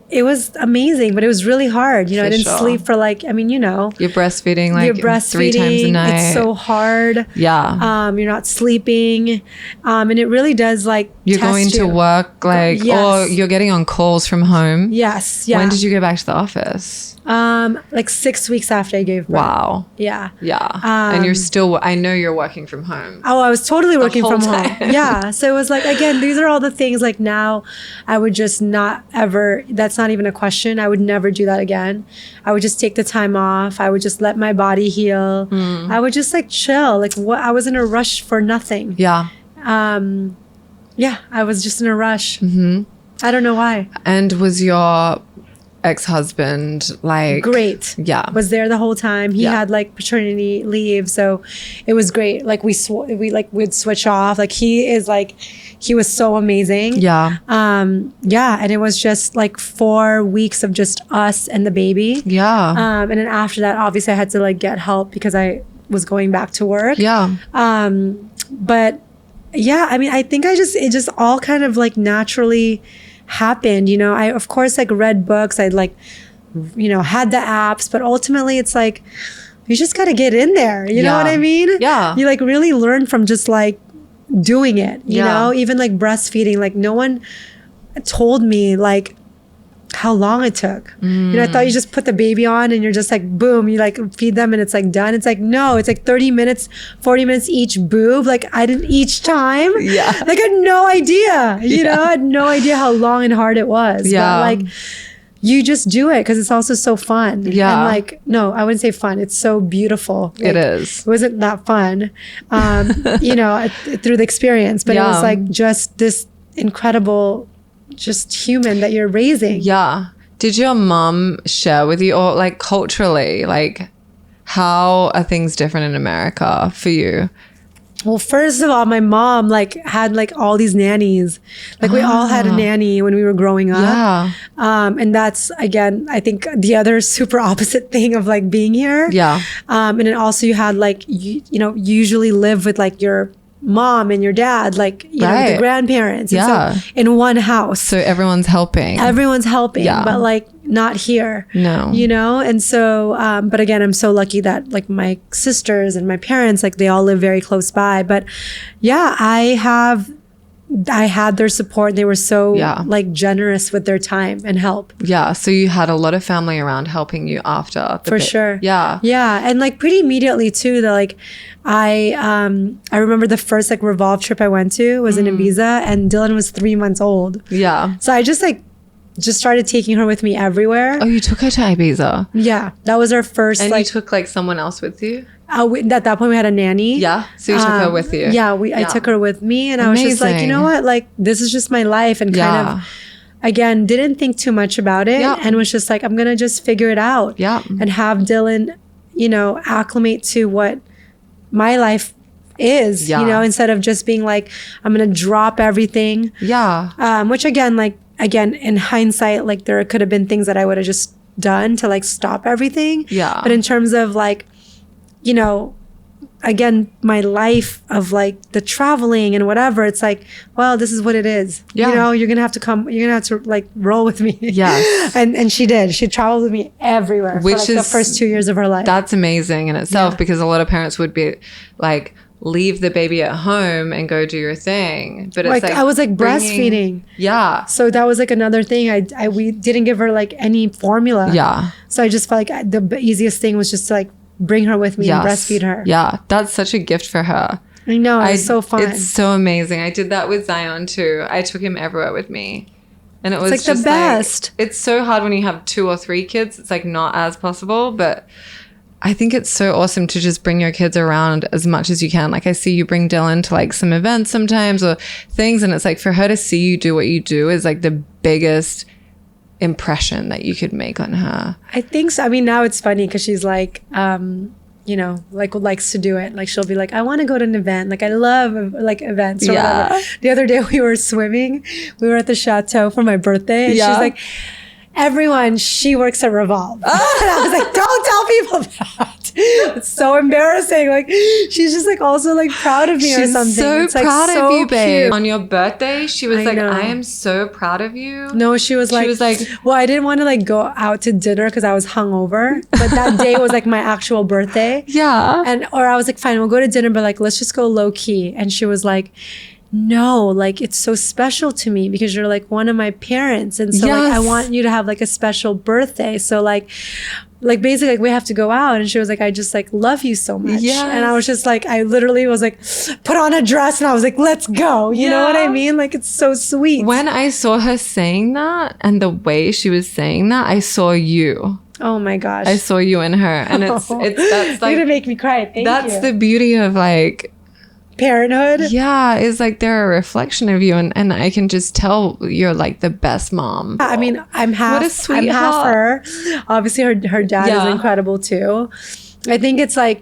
it was amazing, but it was really hard. You know, I didn't sleep for like, I mean, you know. You're breastfeeding like 3 times a night. It's so hard. Yeah. You're not sleeping. And it really does like You're going to work like, or you're getting on calls from home. Yes. Yeah. When did you go back to the office? Like 6 weeks after I gave birth. Wow. Yeah. Yeah. And you're still, I know you're working from home. Oh, I was totally working from home. Yeah. So it was like, again, these are all the things like now I would just not ever, that's not even a question. I would never do that again. I would just take the time off. I would just let my body heal. I would just like chill. Like what, I was in a rush for nothing. Yeah. Yeah. I was just in a rush. I don't know why. And was your ex-husband like great? Was there the whole time. He had like paternity leave, so it was great. Like we'd switch off. Like he was so amazing. And it was just like 4 weeks of just us and the baby. And then after that, obviously I had to like get help because I was going back to work. But yeah, I mean, I think it just all kind of like naturally happened. You know, I of course like read books, I like, you know, had the apps, but ultimately it's like you just got to get in there, you know what I mean? You like really learn from just like doing it, you know, even like breastfeeding, like no one told me like how long it took. You know, I thought you just put the baby on and you're just like, boom, you like feed them and it's like done. It's like, no, it's like 30 minutes, 40 minutes each boob. Like I didn't each time. Like I had no idea, you know, I had no idea how long and hard it was. But like you just do it because it's also so fun. And like, no, I wouldn't say fun. It's so beautiful. Like, it is. It wasn't that fun, you know, through the experience, but it was like just this incredible just human that you're raising. Did your mom share with you, or like culturally, like how are things different in America for you? Well, first of all, my mom like had like all these nannies. Like we all had a nanny when we were growing up. And that's, again, I think the other super opposite thing of like being here. And then also you had like, you know, you usually live with like your mom and your dad, like, you know, the grandparents. And so in one house. So everyone's helping. But like not here. No. You know? And so, but again, I'm so lucky that like my sisters and my parents, like they all live very close by. But yeah, I had their support. They were so like generous with their time and help. So you had a lot of family around helping you after. For sure. Yeah. And like pretty immediately too, that like I remember the first like Revolve trip I went to was in Ibiza, and Dylan was 3 months old. So I just started taking her with me everywhere. Oh, you took her to Ibiza? Yeah. That was our first. And like, you took like someone else with you? At that point we had a nanny. So you took her with you? I took her with me, and I was just like, you know what, like this is just my life, and kind of again didn't think too much about it, and was just like, I'm gonna just figure it out, and have Dylan, you know, acclimate to what my life is, you know, instead of just being like, I'm gonna drop everything, which again in hindsight, like there could have been things that I would have just done to like stop everything, but in terms of like, you know, again, my life of like the traveling and whatever, it's like, well, this is what it is. Yeah. You know, you're going to have to like roll with me. Yes. And she did. She traveled with me everywhere for like the first 2 years of her life. That's amazing in itself, because a lot of parents would be like, leave the baby at home and go do your thing. But it's like I was like breastfeeding. Yeah. So that was like another thing. We didn't give her like any formula. Yeah. So I just felt like the easiest thing was just to like bring her with me and breastfeed her. Yeah. That's such a gift for her. I know. It's so fun. It's so amazing. I did that with Zion too. I took him everywhere with me. And it was like just the best. Like, it's so hard when you have 2 or 3 kids. It's like not as possible, but I think it's so awesome to just bring your kids around as much as you can. Like I see you bring Dylan to like some events sometimes or things, and it's like for her to see you do what you do is like the biggest impression that you could make on her. I think so. I mean, now it's funny because she's like, you know, like likes to do it. Like she'll be like, I want to go to an event. Like I love like events or whatever. The other day we were swimming. We were at the chateau for my birthday, and she's like, everyone, she works at Revolve. And I was like, don't tell people that. It's so embarrassing. Like she's just like also like proud of me or something. So it's like proud so of you, babe. cute. On your birthday, she was like, know. I am so proud of you. No, she was like, well, I didn't want to like go out to dinner because I was hungover. But that day was like my actual birthday. Yeah. Or I was like, fine, we'll go to dinner, but like, let's just go low key. And she was like, no, like it's so special to me because you're like one of my parents. And so like I want you to have like a special birthday. So like basically like we have to go out. And she was like, I just like love you so much. And I was just like, I literally was like, put on a dress and I was like, let's go. You know what I mean? Like it's so sweet. When I saw her saying that and the way she was saying that, I saw you. Oh my gosh. I saw you in her. And that's like, you're gonna make me cry. Thank you. That's the beauty of like parenthood. Yeah, is like they're a reflection of you, and I can just tell you're like the best mom. I mean, I'm half her. Obviously her dad is incredible too. I think it's like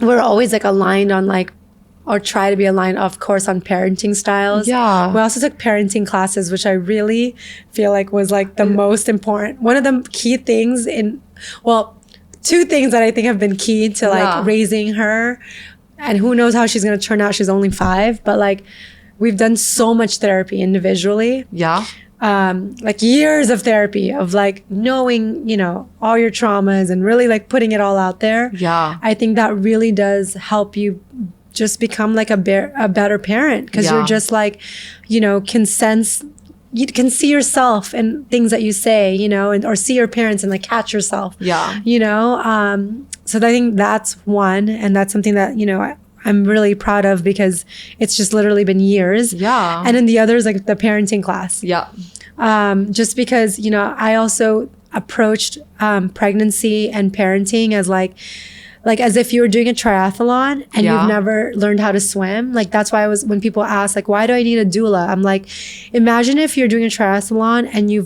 we're always like aligned on like, or try to be aligned, of course, on parenting styles. Yeah. We also took parenting classes, which I really feel like was like the most important. One of the key things 2 things that I think have been key to like raising her. And who knows how she's going to turn out. She's only 5. But like we've done so much therapy individually. Yeah. Like years of therapy of like knowing, you know, all your traumas and really like putting it all out there. Yeah. I think that really does help you just become like a better parent. Because you're just like, you know, you can see yourself in things that you say, you know, or see your parents and like catch yourself. Yeah. You know, so I think that's one. And that's something that, you know, I'm really proud of because it's just literally been years. Yeah. And then the other is like the parenting class. Yeah. Just because, you know, I also approached pregnancy and parenting as like as if you were doing a triathlon and you've never learned how to swim. Like that's why when people ask like, why do I need a doula? I'm like, imagine if you're doing a triathlon and you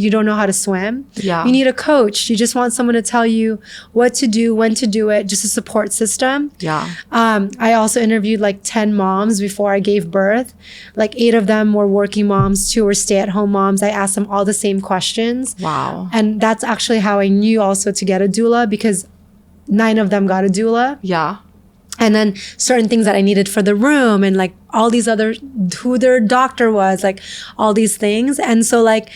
don't know how to swim. Yeah. You need a coach. You just want someone to tell you what to do, when to do it, just a support system. Yeah. I also interviewed like 10 moms before I gave birth. Like 8 of them were working moms, 2 were stay-at-home moms. I asked them all the same questions. Wow. And that's actually how I knew also to get a doula because 9 of them got a doula. Yeah. And then certain things that I needed for the room and like all these other, who their doctor was, like all these things. And so like,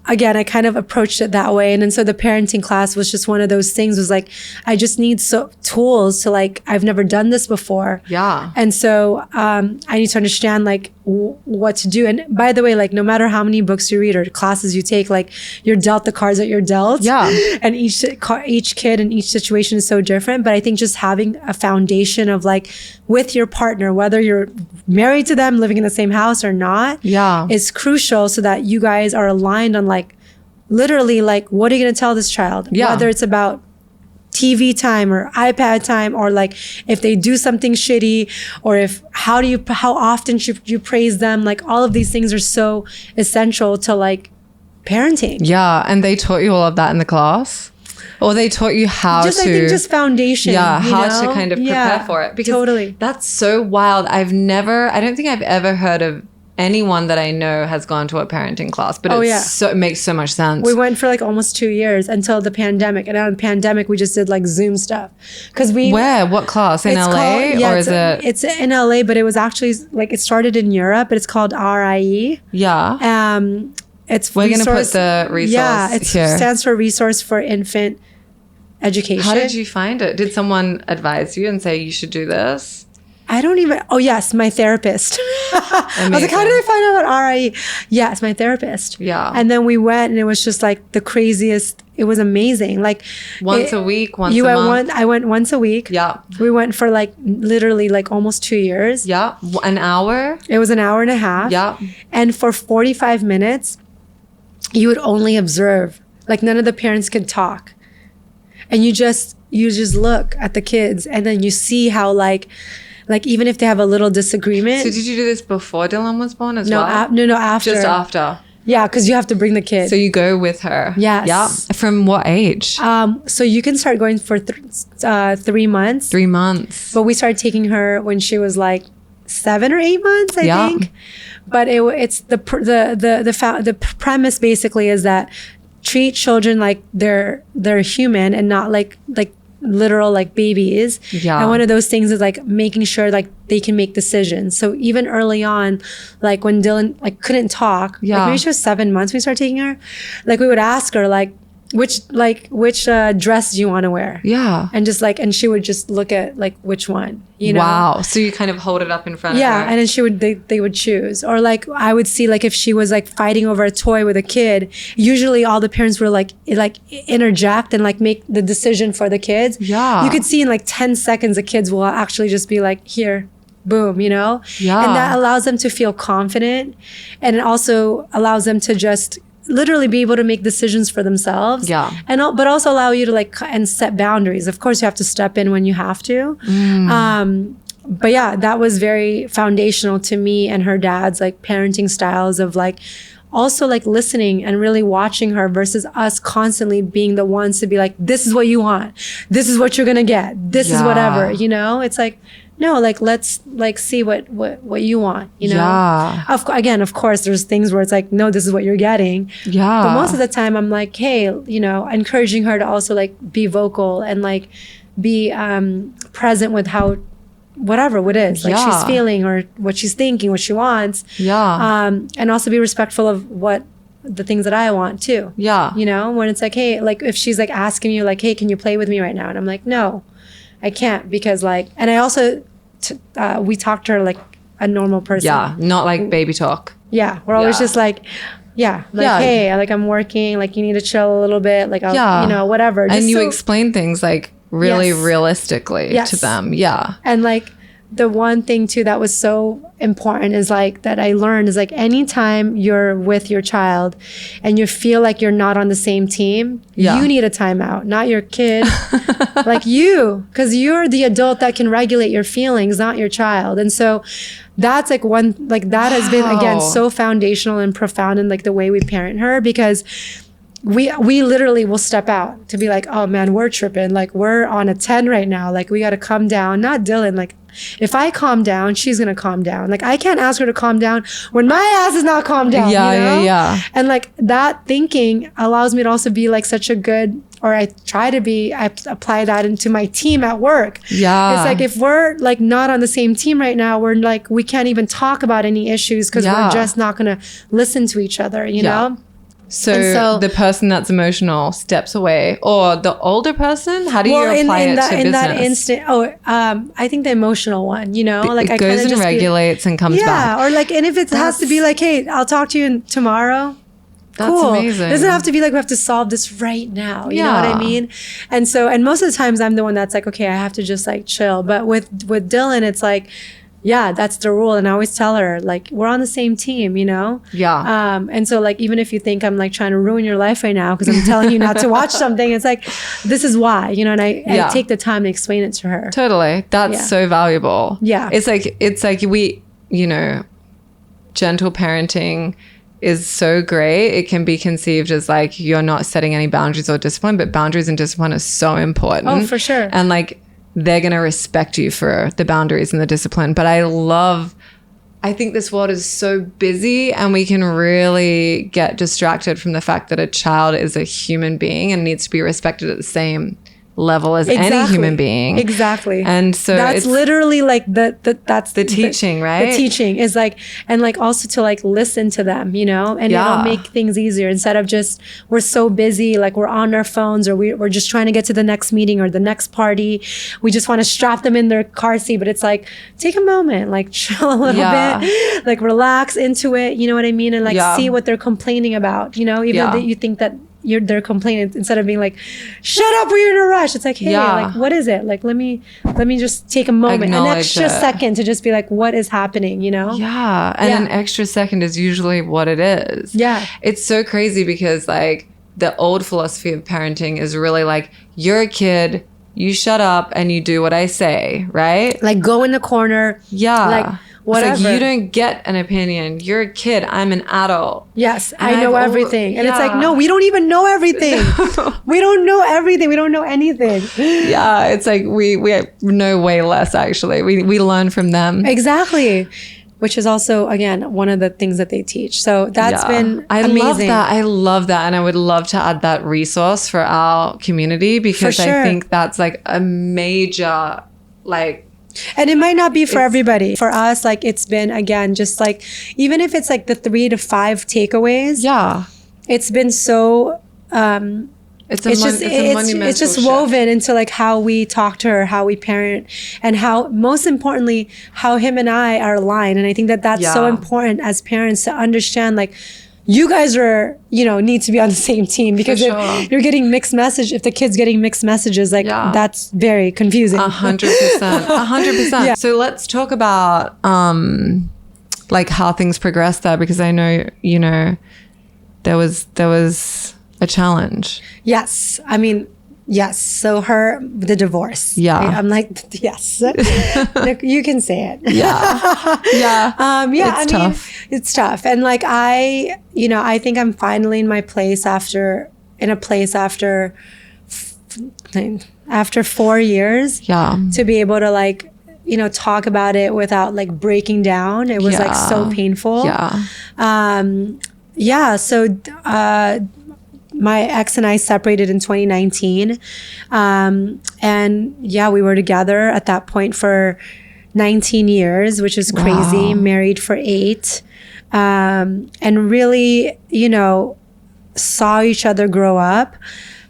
I kind of approached it that way. And then so the parenting class was just one of those things was like, I just need tools to like, I've never done this before. Yeah. And so I need to understand like what to do. And by the way, like no matter how many books you read or classes you take, like you're dealt the cards that you're dealt. Yeah. And each kid and each situation is so different. But I think just having a foundation of like with your partner, whether you're married to them, living in the same house or not, is crucial so that you guys are aligned on like, literally like, what are you going to tell this child? Yeah. Whether it's about TV time or iPad time, or like if they do something shitty, or how often should you praise them? Like all of these things are so essential to like parenting. Yeah. And they taught you all of that in the class? Or they taught you how I think just foundation. Yeah, how to kind of prepare for it. Because that's so wild. I don't think I've ever heard of anyone that I know has gone to a parenting class, but it makes so much sense. We went for like almost 2 years until the pandemic. And out of the pandemic, we just did like Zoom stuff. What class? In LA? Or is it? It's in LA, but it was actually like, it started in Europe, but it's called RIE. Yeah. We're going to put the resource here. It stands for Resource for Infant Education. How did you find it? Did someone advise you and say you should do this? I don't even, oh yes, my therapist. I was like, how did I find out about RIE? Yes, my therapist. Yeah. And then we went and it was just like the craziest, it was amazing. Like once a week, once a month? I went once a week. Yeah. We went for like literally like almost 2 years. Yeah. An hour? It was an hour and a half. Yeah. And for 45 minutes, you would only observe. Like none of the parents could talk. And you just look at the kids and then you see how like even if they have a little disagreement. So did you do this before Dylan was born as well? No, after. Just after. Yeah, because you have to bring the kid. So you go with her. Yes. Yeah. From what age? So you can start going for 3 months. 3 months. But we started taking her when she was like 7 or 8 months, I think. But it's the premise basically is that treat children like they're human and not like literal like babies. Yeah. And one of those things is like making sure like they can make decisions. So even early on, like when Dylan like couldn't talk, like maybe she was 7 months, we started taking her, like we would ask her like which dress do you want to wear? Yeah. And just like, and she would just look at like which one, you know? Wow. So you kind of hold it up in front of her. Yeah. And then they would choose. Or like I would see like if she was like fighting over a toy with a kid, usually all the parents were like interject and like make the decision for the kids. Yeah. You could see in like 10 seconds the kids will actually just be like, here, boom, you know? Yeah. And that allows them to feel confident. And it also allows them to just literally be able to make decisions for themselves. Yeah. But also allow you to like and set boundaries. Of course, you have to step in when you have to. But yeah, that was very foundational to me and her dad's like parenting styles of like also like listening and really watching her versus us constantly being the ones to be like, this is what you want. This is what you're going to get. This is whatever, you know? It's like, no, like, let's like see what you want, you know? Yeah. Of course, there's things where it's like, no, this is what you're getting. Yeah. But most of the time I'm like, hey, you know, encouraging her to also like be vocal and like be present with how, whatever it is, like she's feeling or what she's thinking, what she wants. Yeah. And also be respectful of what the things that I want too. Yeah. You know, when it's like, hey, like if she's like asking you like, hey, can you play with me right now? And I'm like, no. I can't because like, and I also, we talk to her like a normal person. Yeah, not like baby talk. Yeah, we're always just like, hey, like I'm working, like you need to chill a little bit, like I'll, you know, whatever. Just and you explain things like really realistically to them. Yeah. And like the one thing too that was so important is like that I learned is like anytime you're with your child and you feel like you're not on the same team, you need a timeout, not your kid. Like you, because you're the adult that can regulate your feelings, not your child. And so that's like one, like that has been again so foundational and profound in like the way we parent her, because we literally will step out to be like, oh man, we're tripping. Like we're on a 10 right now. Like we got to calm down. Not Dylan. Like if I calm down, she's going to calm down. Like I can't ask her to calm down when my ass is not calmed down. Yeah, you know? yeah. And like that thinking allows me to also be like such a good, or I apply that into my team at work. Yeah. It's like if we're like not on the same team right now, we're like, we can't even talk about any issues because we're just not going to listen to each other, you know? So the person that's emotional steps away, or the older person? How do you apply it to business? In that instant, I think the emotional one, you know, like it goes and regulates and comes back. Yeah, or like, and if it has to be like, hey, I'll talk to you tomorrow. That's cool. Amazing. It doesn't have to be like we have to solve this right now. You know what I mean? And so, and most of the times I'm the one that's like, okay, I have to just like chill. But with Dylan, it's like, yeah, that's the rule. And I always tell her, like, we're on the same team, you know? Yeah. And so, like, even if you think I'm, like, trying to ruin your life right now because I'm telling you not to watch something, it's like, this is why, you know? And I take the time to explain it to her. Totally. That's so valuable. Yeah. It's like we, you know, gentle parenting is so great. It can be conceived as, like, you're not setting any boundaries or discipline, but boundaries and discipline is so important. Oh, for sure. And, like, they're going to respect you for the boundaries and the discipline. But I love I think this world is so busy and we can really get distracted from the fact that a child is a human being and needs to be respected at the same level as any human being. Exactly. And so that's literally like that's the teaching, right? The teaching is like, and like also to like listen to them, you know, and it'll make things easier instead of just, we're so busy, like we're on our phones or we're just trying to get to the next meeting or the next party. We just want to strap them in their car seat, but it's like, take a moment, like chill a little bit, like relax into it. You know what I mean? And like see what they're complaining about, you know, even that you think that they're complaining, instead of being like, shut up, we're in a rush. It's like, hey, like, what is it? Like, let me just take a moment, an extra second to just be like, what is happening, you know? Yeah. And an extra second is usually what it is. Yeah. It's so crazy because like the old philosophy of parenting is really like, you're a kid, you shut up and you do what I say, right? Like go in the corner. Yeah. Like whatever. It's like, you don't get an opinion. You're a kid. I'm an adult. Yes, I know everything. And it's like, no, we don't even know everything. We don't know everything. We don't know anything. Yeah, it's like we know way less, actually. We learn from them. Exactly. Which is also, again, one of the things that they teach. So that's been amazing. I love that. And I would love to add that resource for our community because I think that's like a major, like, and it might not be for everybody. For us, like it's been, again, just like, even if it's like the 3 to 5 takeaways. Yeah. It's been so, it's just woven into like how we talk to her, how we parent, and how, most importantly, how him and I are aligned. And I think that that's so important as parents to understand, like, you guys are, you know, need to be on the same team, because if you're getting mixed message, if the kid's getting mixed messages, like that's very confusing. 100%. 100%. Yeah. So let's talk about like how things progressed there, because I know, you know, there was a challenge. Yes. I mean, yes. So the divorce. Yeah. Right? I'm like, yes. You can say it. Yeah. Yeah. It's tough. It's tough. And like, I think I'm finally in a place after 4 years. Yeah. To be able to like, you know, talk about it without like breaking down. It was like so painful. Yeah. So, my ex and I separated in 2019. And we were together at that point for 19 years, which is crazy. Married for 8. And really, you know, saw each other grow up,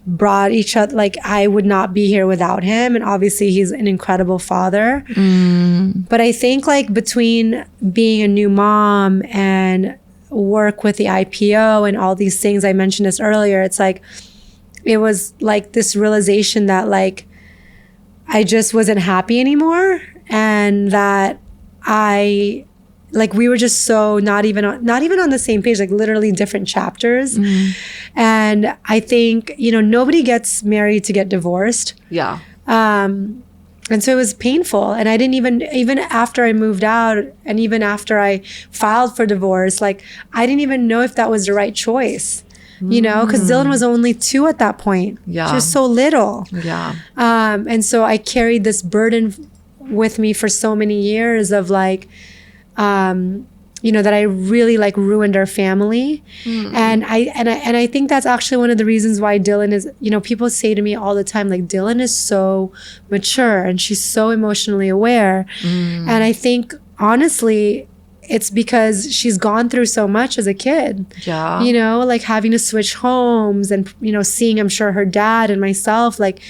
brought each other, like I would not be here without him. And obviously he's an incredible father. But I think like between being a new mom and work with the IPO and all these things, I mentioned this earlier, it's like, it was like this realization that like, I just wasn't happy anymore. And that we were just so not even on the same page, like literally different chapters. And I think, you know, nobody gets married to get divorced. Yeah. And so it was painful. And I didn't even after I moved out and even after I filed for divorce, like I didn't even know if that was the right choice, you know, because Dylan was only 2 at that point. Yeah. She was so little. Yeah. And so I carried this burden with me for so many years of like, you know, that I really like ruined our family. And I think that's actually one of the reasons why Dylan is, you know, people say to me all the time, like Dylan is so mature and she's so emotionally aware. And I think honestly, it's because she's gone through so much as a kid. Yeah. You know, like having to switch homes and, you know, seeing, I'm sure, her dad and myself like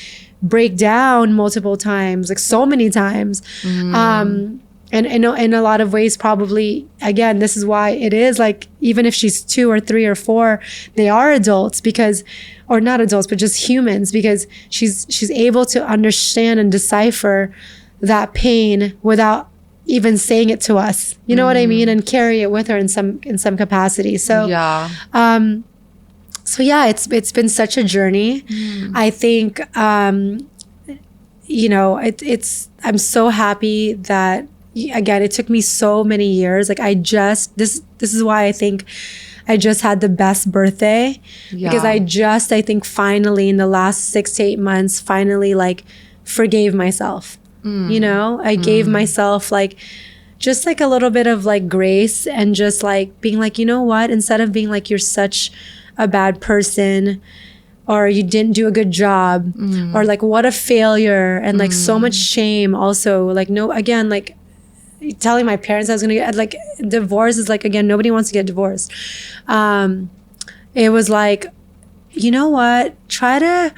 break down multiple times, like so many times. And in a lot of ways, probably, again, this is why it is like, even if she's 2 or 3 or 4, they are adults or not adults, but just humans, because she's able to understand and decipher that pain without even saying it to us. You know what I mean? And carry it with her in some capacity. So, it's been such a journey. I think, you know, I'm so happy that, again, it took me so many years. Like this is why I think I just had the best birthday, because I think finally in the last 6 to 8 months, finally like forgave myself. You know, I gave myself like just like a little bit of like grace and just like being like, you know what, instead of being like you're such a bad person or you didn't do a good job or like what a failure and like so much shame also, like no, again, like telling my parents I was gonna get like divorce is like, again, nobody wants to get divorced. It was like, you know what, try to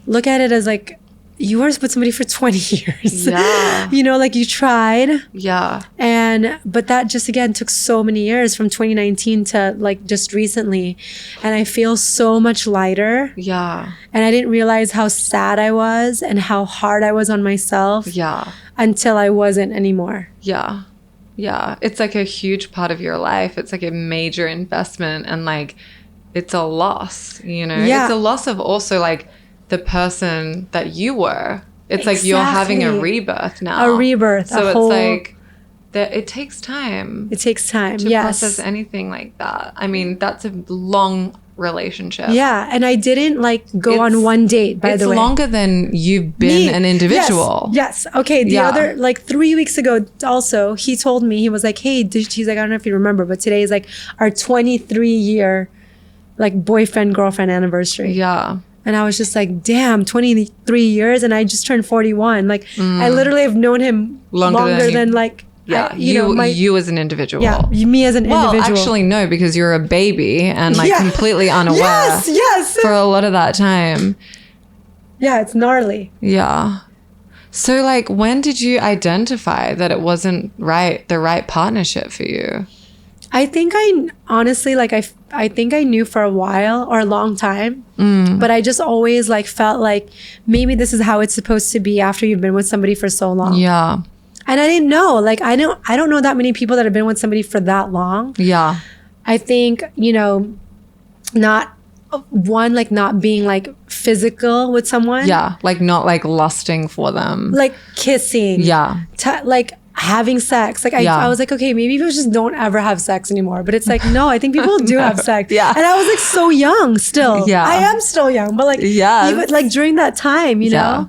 look at it as like you were with somebody for 20 years. Yeah. You know, like you tried. Yeah. But that just, again, took so many years from 2019 to like just recently. And I feel so much lighter. Yeah. And I didn't realize how sad I was and how hard I was on myself. Yeah. Until I wasn't anymore. Yeah. Yeah. It's like a huge part of your life. It's like a major investment and like it's a loss, you know? Yeah. It's a loss of also like the person that you were. It's like you're having a rebirth now. A rebirth. So it's like that it takes time. It takes time. To process anything like that. I mean, that's a long relationship. Yeah. And I didn't like go on one date, by the way. It's longer than you've been an individual. Yes. Okay. The other, like 3 weeks ago also, he told me, he was like, hey, he's like, I don't know if you remember, but today is like our 23-year like boyfriend, girlfriend anniversary. Yeah. And I was just like, damn, 23 years. And I just turned 41. Like, I literally have known him longer than like, yeah, you as an individual. Yeah, me as an individual. Well, actually, no, because you're a baby and like completely unaware for a lot of that time. Yeah, it's gnarly. Yeah. So like, when did you identify that it wasn't the right partnership for you? I think I honestly, like, I think I knew for a while or a long time, but I just always like felt like maybe this is how it's supposed to be after you've been with somebody for so long. Yeah. And I didn't know, like, I don't know that many people that have been with somebody for that long. Yeah. I think, you know, not being like physical with someone. Yeah. Like not like lusting for them. Like kissing. Yeah. Like having sex. Like I was like, okay, maybe people just don't ever have sex anymore. But it's like, no, I think people do have sex. Yeah. And I was like so young still. Yeah. I am still young. But like, even like during that time, you know,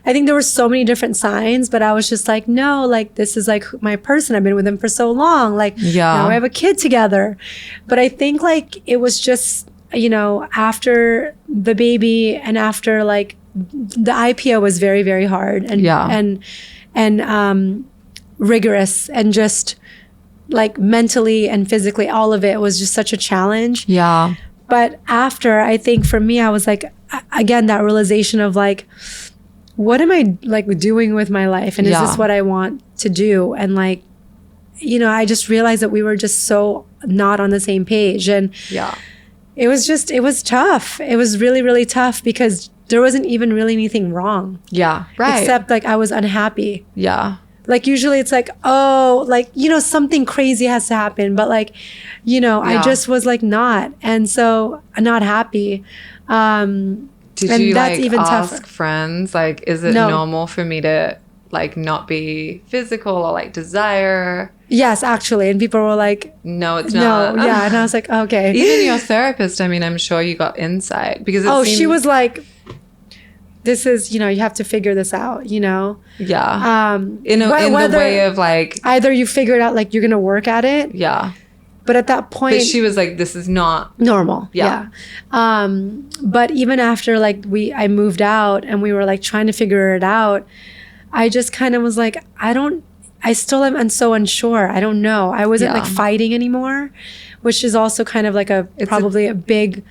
I think there were so many different signs, but I was just like, no, like this is like my person. I've been with him for so long. Like now I have a kid together. But I think like it was just, you know, after the baby and after like the IPO was very, very hard and rigorous and just like mentally and physically, all of it was just such a challenge. Yeah. But after, I think for me, I was like, again, that realization of like, what am I like doing with my life? And is this what I want to do? And like, you know, I just realized that we were just so not on the same page. And it was tough. It was really, really tough because there wasn't even really anything wrong. Yeah. Right. Except like I was unhappy. Yeah. Like usually it's like, oh, like, you know, something crazy has to happen. But like, you know, I just was like not. And so I'm not happy. Did you like ask friends, like, is it normal for me to like not be physical or like desire? Yes, actually. And people were like, no, it's not. No, yeah. And I was like, okay. Even your therapist, I mean, I'm sure you got insight because she was like, this is, you know, you have to figure this out, you know? Yeah. In the way of like, either you figure it out, like you're going to work at it. Yeah. But at that point. But she was like, this is not normal. Yeah. But even after like I moved out and we were like trying to figure it out, I just kind of was like, I still am so unsure. I don't know. I wasn't like fighting anymore, which is also kind of like probably a big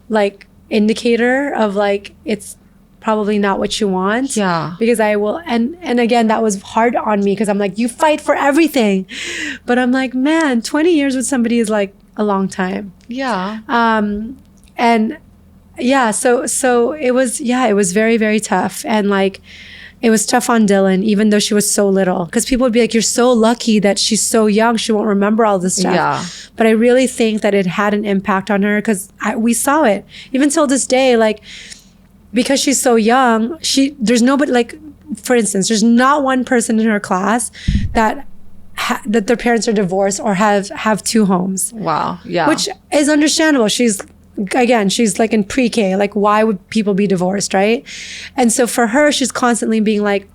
like indicator of like, it's probably not what you want. Yeah. Because I will, and again, that was hard on me because I'm like, you fight for everything. But I'm like, man, 20 years with somebody is like a long time. Yeah. And yeah, so it was very, very tough. And like, it was tough on Dylan, even though she was so little. Because people would be like, you're so lucky that she's so young. She won't remember all this stuff. Yeah. But I really think that it had an impact on her because we saw it. Even till this day, like, because she's so young, there's nobody, like, for instance, there's not one person in her class that their parents are divorced or have two homes. Wow. Yeah. Which is understandable. She's like in pre-K. Like, why would people be divorced, right? And so for her, she's constantly being like,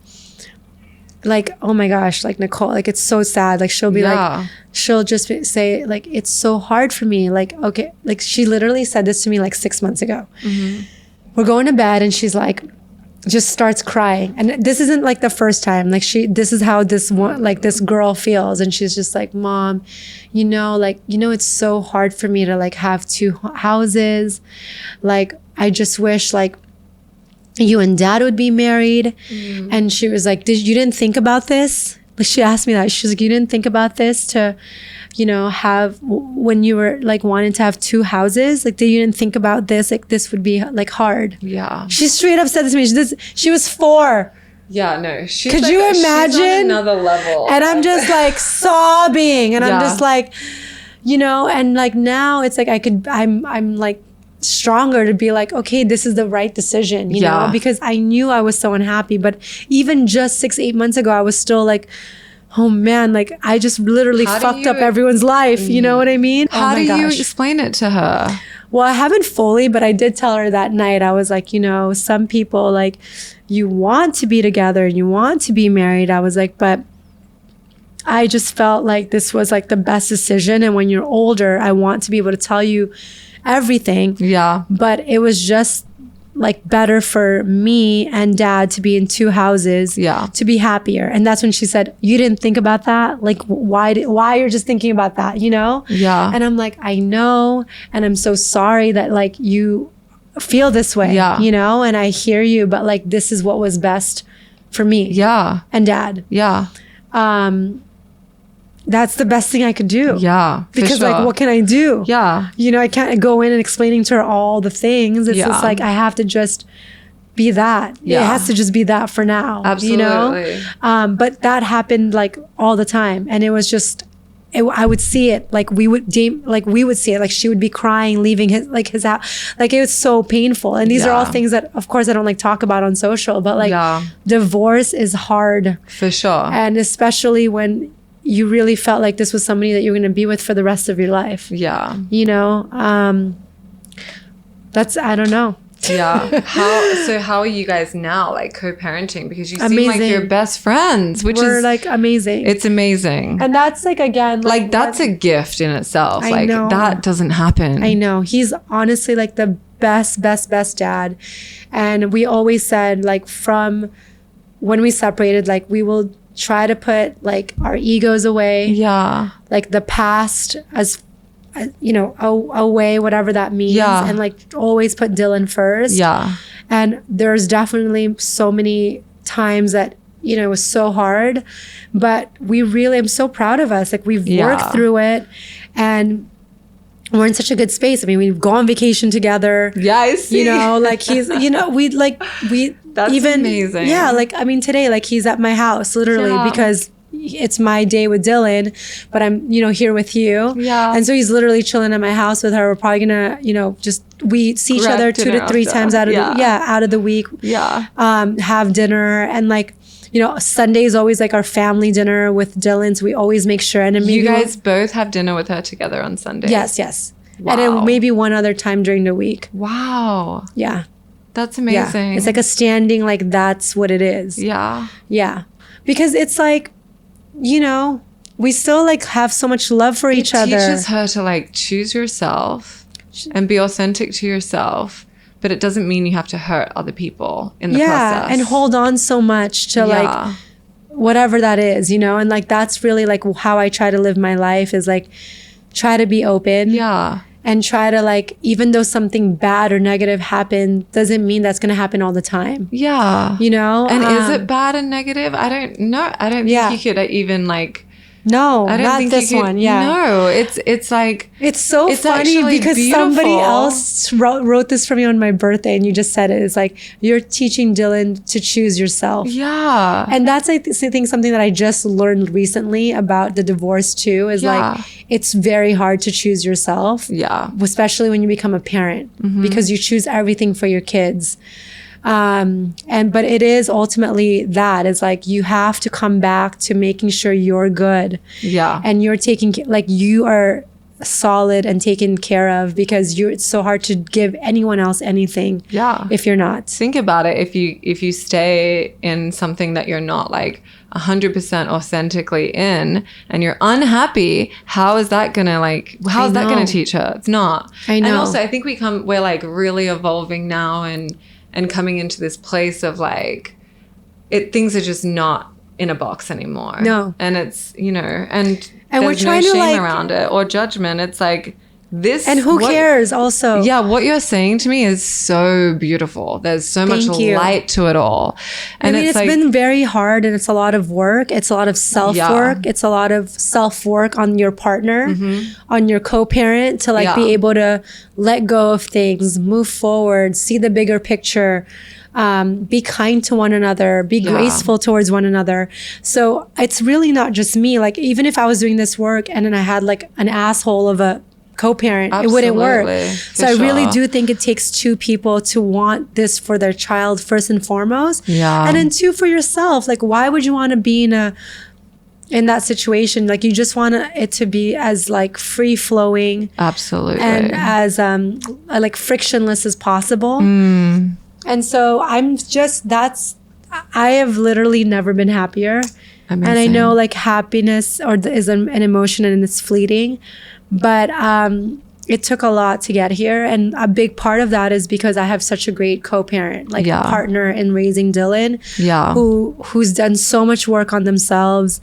like, oh my gosh, like Nicole, like it's so sad. Like she'll be like, she'll just say like, it's so hard for me. Like, okay, like she literally said this to me like 6 months ago. We're going to bed and she's like, just starts crying. And this isn't like the first time. Like this is how this one, like this girl feels. And she's just like, Mom, it's so hard for me to like have 2 houses. Like, I just wish like you and Dad would be married. And she was like, you didn't think about this? Like she asked me that. She's like, you didn't think about this to, have when you were like wanting to have 2 houses? Like, you didn't think about this? Like, this would be like hard. Yeah. She straight up said this to me. She was 4. Yeah, no. Could you imagine? She's on another level. And I'm just like sobbing. And I'm just like, and like now it's like I'm like stronger to be like, okay, this is the right decision, you know, because I knew I was so unhappy. But even just 6-8 months ago, I was still like, oh man, like I just literally fucked up everyone's life. You know what I mean? How do you explain it to her? Well, I haven't fully, but I did tell her that night. I was like, some people like you want to be together and you want to be married. I was like, but I just felt like this was like the best decision. And when you're older, I want to be able to tell you everything. Yeah. But it was just like better for me and Dad to be in 2 houses, to be happier. And that's when she said, you didn't think about that? Like, why you're just thinking about that, Yeah. And I'm like, I know. And I'm so sorry that like you feel this way, and I hear you, but like, this is what was best for me. Yeah. And Dad. Yeah. That's the best thing I could do. Yeah. Because like, what can I do? Yeah. I can't go in and explaining to her all the things. It's just like, I have to just be that. Yeah. It has to just be that for now. Absolutely. But that happened like all the time. And it was just, I would see it. Like we would see it. Like she would be crying, leaving his house. Like it was so painful. And these are all things that, of course, I don't like talk about on social, but like divorce is hard. For sure. And especially when you really felt like this was somebody that you're going to be with for the rest of your life. Yeah. That's, I don't know. Yeah. How are you guys now, like co-parenting? Because you seem like you're best friends, We're like amazing. It's amazing. And that's like, again, like that's a gift in itself. I know. That doesn't happen. I know. He's honestly like the best dad. And we always said like from when we separated, like we will try to put like our egos away. Yeah. Like the past as away, whatever that means. Yeah. And like always put Dylan first. Yeah. And there's definitely so many times that, it was so hard, but I'm so proud of us. Like we've worked through it and we're in such a good space. I mean, we go on vacation together. Yeah, I see. Like he's, that's even amazing. Yeah. Like, I mean, today, like he's at my house literally because it's my day with Dylan, but I'm, here with you. Yeah. And so he's literally chilling at my house with her. We're probably gonna, we see each other 2 to 3 times out of the week. Yeah. Have dinner and like, Sunday is always like our family dinner with Dylan. So we always make sure. And you guys both have dinner with her together on Sundays? Yes. Wow. And then maybe one other time during the week. Wow. Yeah. That's amazing. Yeah. It's like a standing, like that's what it is. Yeah. Yeah. Because it's like, we still like have so much love for each other. It teaches her to like choose yourself and be authentic to yourself. But it doesn't mean you have to hurt other people in the process. And hold on so much to like whatever that is, and like that's really like how I try to live my life is like try to be open. Yeah. And try to like, even though something bad or negative happened, doesn't mean that's going to happen all the time. Yeah. And is it bad and negative? I don't know. I don't think you could even like... No, I don't not think this one. Yeah. No, it's like... It's so funny because beautiful. Somebody else wrote this for me on my birthday and you just said it. It's like, you're teaching Dylan to choose yourself. Yeah. And that's, I think, something that I just learned recently about the divorce too, is like, it's very hard to choose yourself. Yeah. Especially when you become a parent because you choose everything for your kids. But it is ultimately that is like you have to come back to making sure you're good. Yeah. And you're taking like you are solid and taken care of, because it's so hard to give anyone else anything if you're not. Think about it. If you stay in something that you're not like 100% authentically in, and you're unhappy, how is that gonna teach her? It's not. I know. And also I think we're like really evolving now and coming into this place of like things are just not in a box anymore. No. And it's, and we're trying no to shame around it or judgment. It's like this. And who cares also? Yeah, what you're saying to me is so beautiful. There's so much light to it all. And it's like, been very hard, and it's a lot of work. It's a lot of self-work. It's a lot of self-work on your partner, on your co-parent, to like be able to let go of things, move forward, see the bigger picture. Be kind to one another, be graceful towards one another. So it's really not just me. Like, even if I was doing this work and then I had like an asshole of a co-parent, it wouldn't work. So I really do think it takes two people to want this for their child first and foremost. Yeah. And then two, for yourself. Like, why would you want to be in that situation? Like, you just want it to be as like free flowing, absolutely, and as like frictionless as possible. And so I have literally never been happier. Amazing. And I know like happiness is an emotion, and it's fleeting, but it took a lot to get here. And a big part of that is because I have such a great co-parent, like a partner in raising Dylan, who's done so much work on themselves,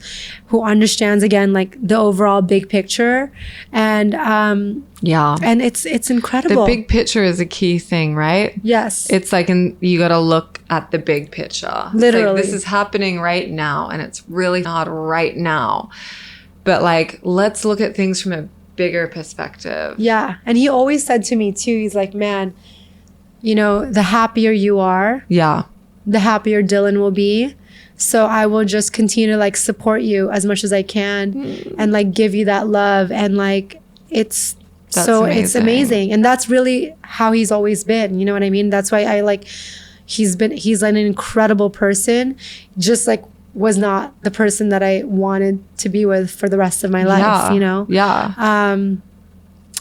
who understands, again, like the overall big picture. And and it's incredible. The big picture is a key thing, right? Yes. It's like, you got to look at the big picture. Literally. Like, this is happening right now, and it's really hard right now. But like, let's look at things from a bigger perspective. Yeah. And he always said to me too, he's like, man, the happier you are, the happier Dylan will be. So I will just continue to like support you as much as I can and like give you that love. And like, it's amazing. And that's really how he's always been. You know what I mean? That's why I like, he's an incredible person, just like was not the person that I wanted to be with for the rest of my life,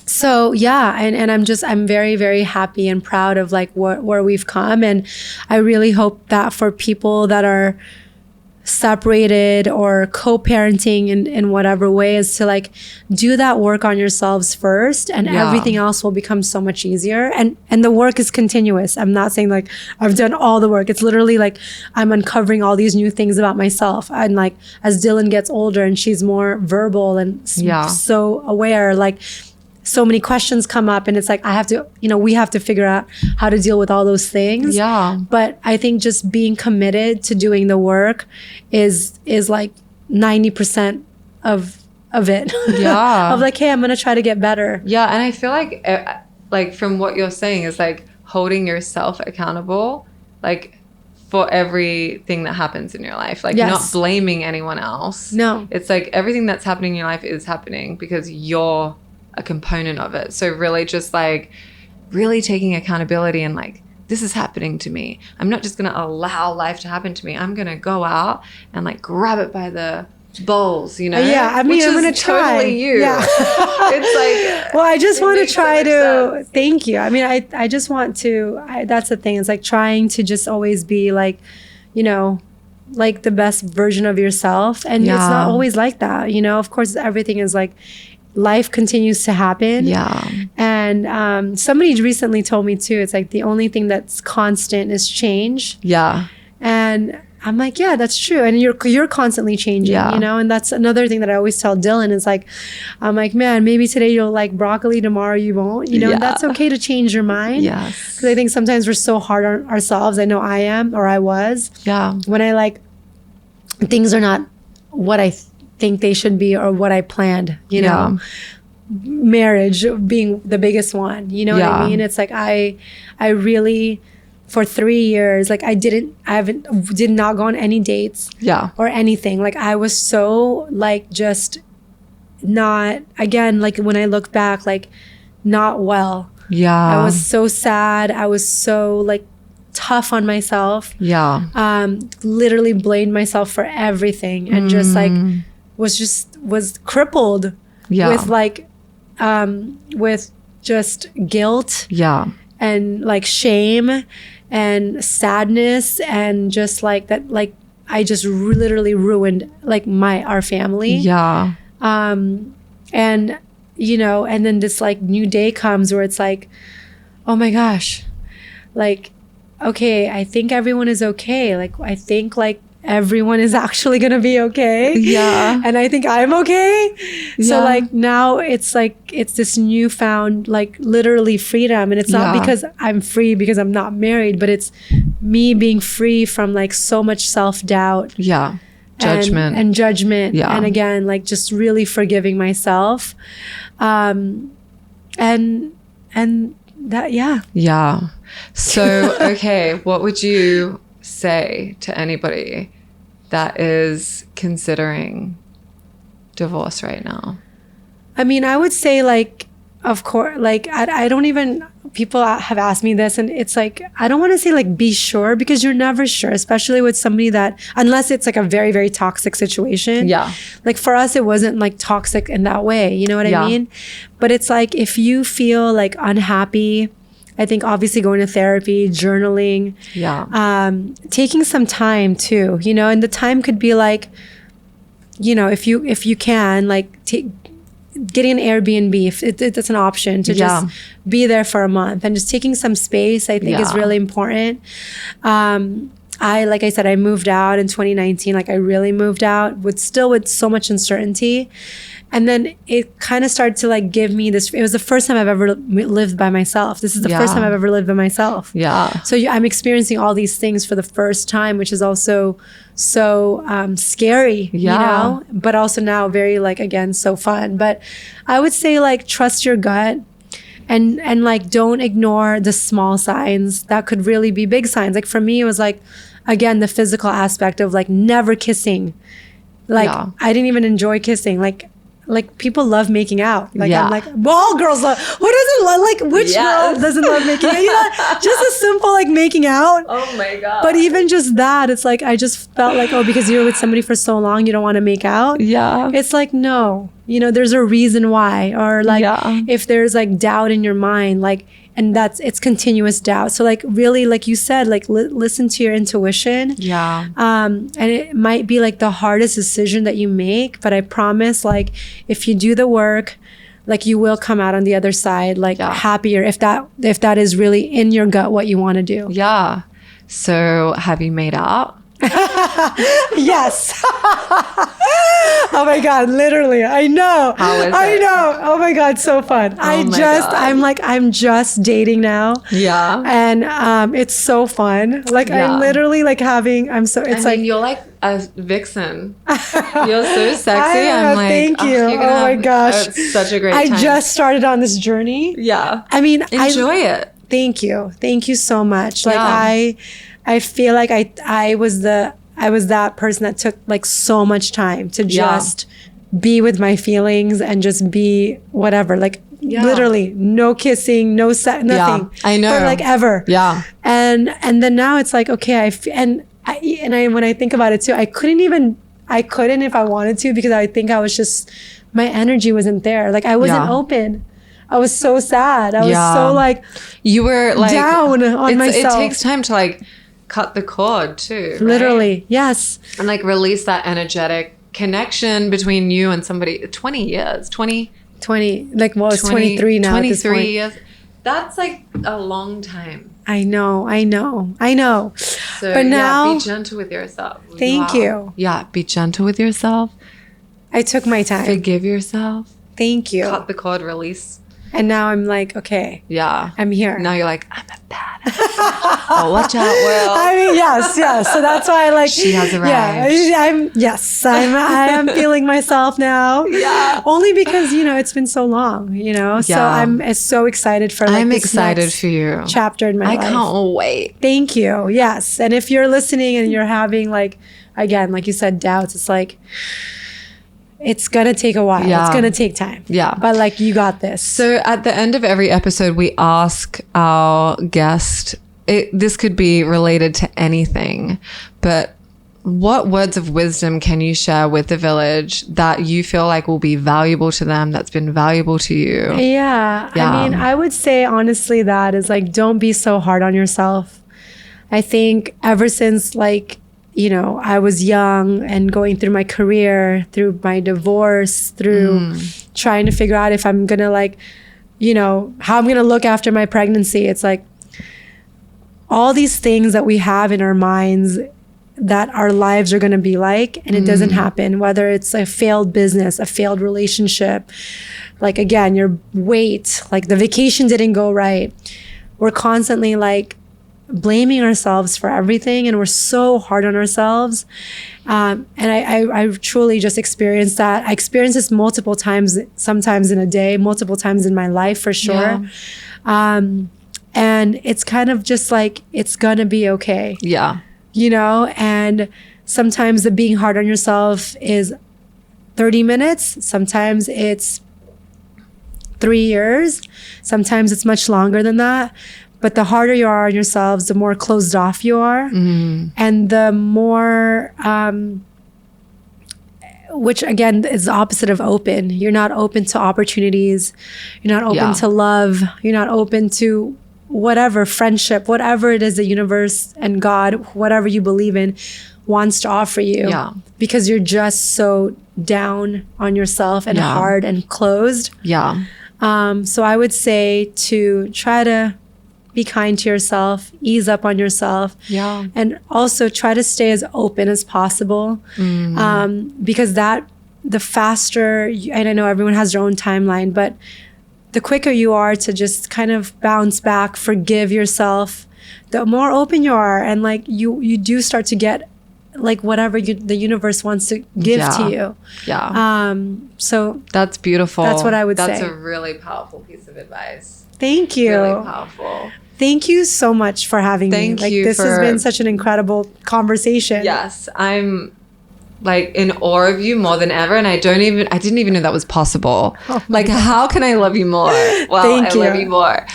So and I'm very, very happy and proud of like where we've come. And I really hope that for people that are separated or co-parenting in whatever way, is to like do that work on yourselves first, and everything else will become so much easier. And the work is continuous. I'm not saying like I've done all the work. It's literally like I'm uncovering all these new things about myself. And like, as Dylan gets older and she's more verbal and so aware, like so many questions come up, and it's like I have to, we have to figure out how to deal with all those things. Yeah. But I think just being committed to doing the work is like 90% of it. Yeah. Of like, hey, I'm gonna try to get better. Yeah, and I feel like from what you're saying is like holding yourself accountable, like for everything that happens in your life, like not blaming anyone else. No, it's like everything that's happening in your life is happening because you're a component of it. So really just like really taking accountability and like, this is happening to me. I'm not just going to allow life to happen to me. I'm going to go out and like grab it by the balls, Yeah, I mean, I'm going to try. Totally you. Yeah. It's like, well, I just want to try to, thank you. I mean, I just want to, that's the thing. It's like trying to just always be like, like the best version of yourself. And it's not always like that. Of course, everything is like, life continues to happen. Yeah. And somebody recently told me too, it's like the only thing that's constant is change. Yeah. And I'm like, yeah, that's true. And you're constantly changing, and that's another thing that I always tell Dylan is like, I'm like, man, maybe today you'll like broccoli, tomorrow you won't, and that's okay to change your mind. Yes. Because I think sometimes we're so hard on ourselves. I know I am, or I was. Yeah. When I like, things are not what I think they should be or what I planned, marriage being the biggest one, what I mean? It's like, I really, for 3 years, like did not go on any dates or anything. Like I was so like, just not, again, like when I look back, like not well. Yeah. I was so sad. I was so like tough on myself. Yeah. Literally blamed myself for everything and just like, was crippled with like with just guilt. Yeah. And like shame and sadness and just like that, like I just literally ruined like our family. Yeah. And you know, and then this like new day comes where it's like, oh my gosh, like, okay, I think everyone is okay. Like, I think like everyone is actually gonna be okay. Yeah. And I think I'm okay. So Yeah. like now it's like, it's this newfound like literally freedom. And it's not because I'm free because I'm not married, but it's me being free from like so much self-doubt. Yeah. Judgment. And judgment. Yeah. And again, like just really forgiving myself. And that, yeah. Yeah. So, okay, what would you say to anybody that is considering divorce right now? I mean, I would say like, of course, like I don't even, people have asked me this and it's like, I don't want to say like be sure because you're never sure, especially with somebody that, unless it's like a very, very toxic situation. Yeah. Like for us, it wasn't like toxic in that way. You know what I mean? But it's like, if you feel like unhappy, I think obviously going to therapy, journaling, taking some time too, you know, and the time could be like, you know, if you can like getting an Airbnb, if it's an option to just be there for a month and just taking some space, I think is really important. Like I said, I moved out in 2019. Like I really moved out with so much uncertainty. And then it kind of started to like give me this, it was the first time I've ever lived by myself. This is the first time I've ever lived by myself. Yeah. So I'm experiencing all these things for the first time, which is also so scary, you know, but also now very like, again, so fun. But I would say like, trust your gut and like, don't ignore the small signs that could really be big signs. Like for me, it was like, again, the physical aspect of like never kissing. Like I didn't even enjoy kissing. Like people love making out. Like I'm like, well, all girls love. Who doesn't love? Like which girl doesn't love making out? You know, just a simple like making out. Oh my god! But even just that, it's like I just felt like, oh, because you're with somebody for so long, you don't want to make out. Yeah. It's like no, you know, there's a reason why, or like if there's like doubt in your mind, like. And it's continuous doubt. So like really, like you said, like listen to your intuition. Yeah. And it might be like the hardest decision that you make, but I promise like if you do the work, like you will come out on the other side like happier if that is really in your gut what you want to do. Yeah. So have you made out? Yes. Oh my god, literally. I know. How is it? I know. Oh my god, so fun. I'm just dating now. Yeah. And it's so fun. Like I'm literally like you're like a vixen. You're so sexy. I'm like, thank you. Oh my gosh. Such a great time. I just started on this journey. Yeah. I mean, enjoy it. Thank you. Thank you so much. Like I feel like I was that person that took like so much time to just be with my feelings and just be whatever, like literally no kissing, no sex, nothing. Yeah, I know. For like ever. Yeah. And then now it's like, okay, when I think about it too, I couldn't if I wanted to, because I think I was just, my energy wasn't there. Like I wasn't open. I was so sad. I was so like, you were like down on myself. It takes time to like cut the cord too, right? Literally. Yes. And like release that energetic connection between you and somebody. 20 years, 20, like, well, it's 23 now. 23 years. That's like a long time. I know. So but now, be gentle with yourself. Thank you. Yeah. Be gentle with yourself. I took my time. Forgive yourself. Thank you. Cut the cord, release. And now I'm like, okay. Yeah. I'm here. Now you're like, I'm a badass. Oh, watch out, Will. I mean, yes. So that's why I like. She has arrived. I am feeling myself now. Yeah. Only because, you know, it's been so long, you know. So I'm so excited for like, I'm excited for you. Chapter in my life. I can't wait. Thank you. Yes. And if you're listening and you're having like, again, like you said, doubts, it's like, it's going to take a while. Yeah. It's going to take time. Yeah. But like, you got this. So at the end of every episode, we ask our guest, this could be related to anything, but what words of wisdom can you share with the village that you feel like will be valuable to them, that's been valuable to you? Yeah. I mean, I would say honestly that is like, don't be so hard on yourself. I think ever since like, you know, I was young and going through my career, through my divorce, through trying to figure out if I'm going to like, you know, how I'm going to look after my pregnancy. It's like all these things that we have in our minds that our lives are going to be like, and it doesn't happen, whether it's a failed business, a failed relationship, like again, your weight, like the vacation didn't go right. We're constantly like blaming ourselves for everything, and we're so hard on ourselves. And I truly just experienced that. I experienced this multiple times, sometimes in a day, multiple times in my life for sure. And it's kind of just like, it's going to be okay. Yeah. You know, and sometimes the being hard on yourself is 30 minutes. Sometimes it's 3 years. Sometimes it's much longer than that. But the harder you are on yourselves, the more closed off you are. And the more, which again is the opposite of open. You're not open to opportunities. You're not open to love. You're not open to whatever, friendship, whatever it is the universe and God, whatever you believe in, wants to offer you. Because you're just so down on yourself and hard and closed. So I would say to try to be kind to yourself, ease up on yourself, and also try to stay as open as possible. Because that, the faster, and I know everyone has their own timeline, but the quicker you are to just kind of bounce back, forgive yourself, the more open you are, and like you do start to get like whatever the universe wants to give to you. So that's beautiful. That's what I would say. That's a really powerful piece of advice. Thank you. Really powerful. Thank you so much for having me. Thank like you. This has been such an incredible conversation. Yes, I'm like in awe of you more than ever, and I didn't even know that was possible. Like, how can I love you more? Well, I love you more.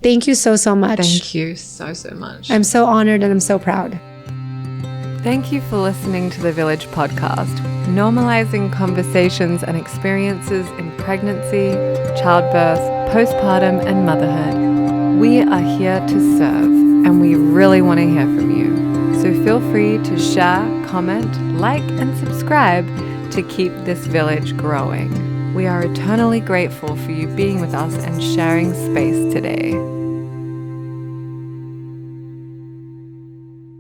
Thank you so much. Thank you so much. I'm so honored and I'm so proud. Thank you for listening to the Village podcast, normalizing conversations and experiences in pregnancy, childbirth, postpartum, and motherhood. We are here to serve, and we really want to hear from you. So feel free to share, comment, like, and subscribe to keep this village growing. We are eternally grateful for you being with us and sharing space today.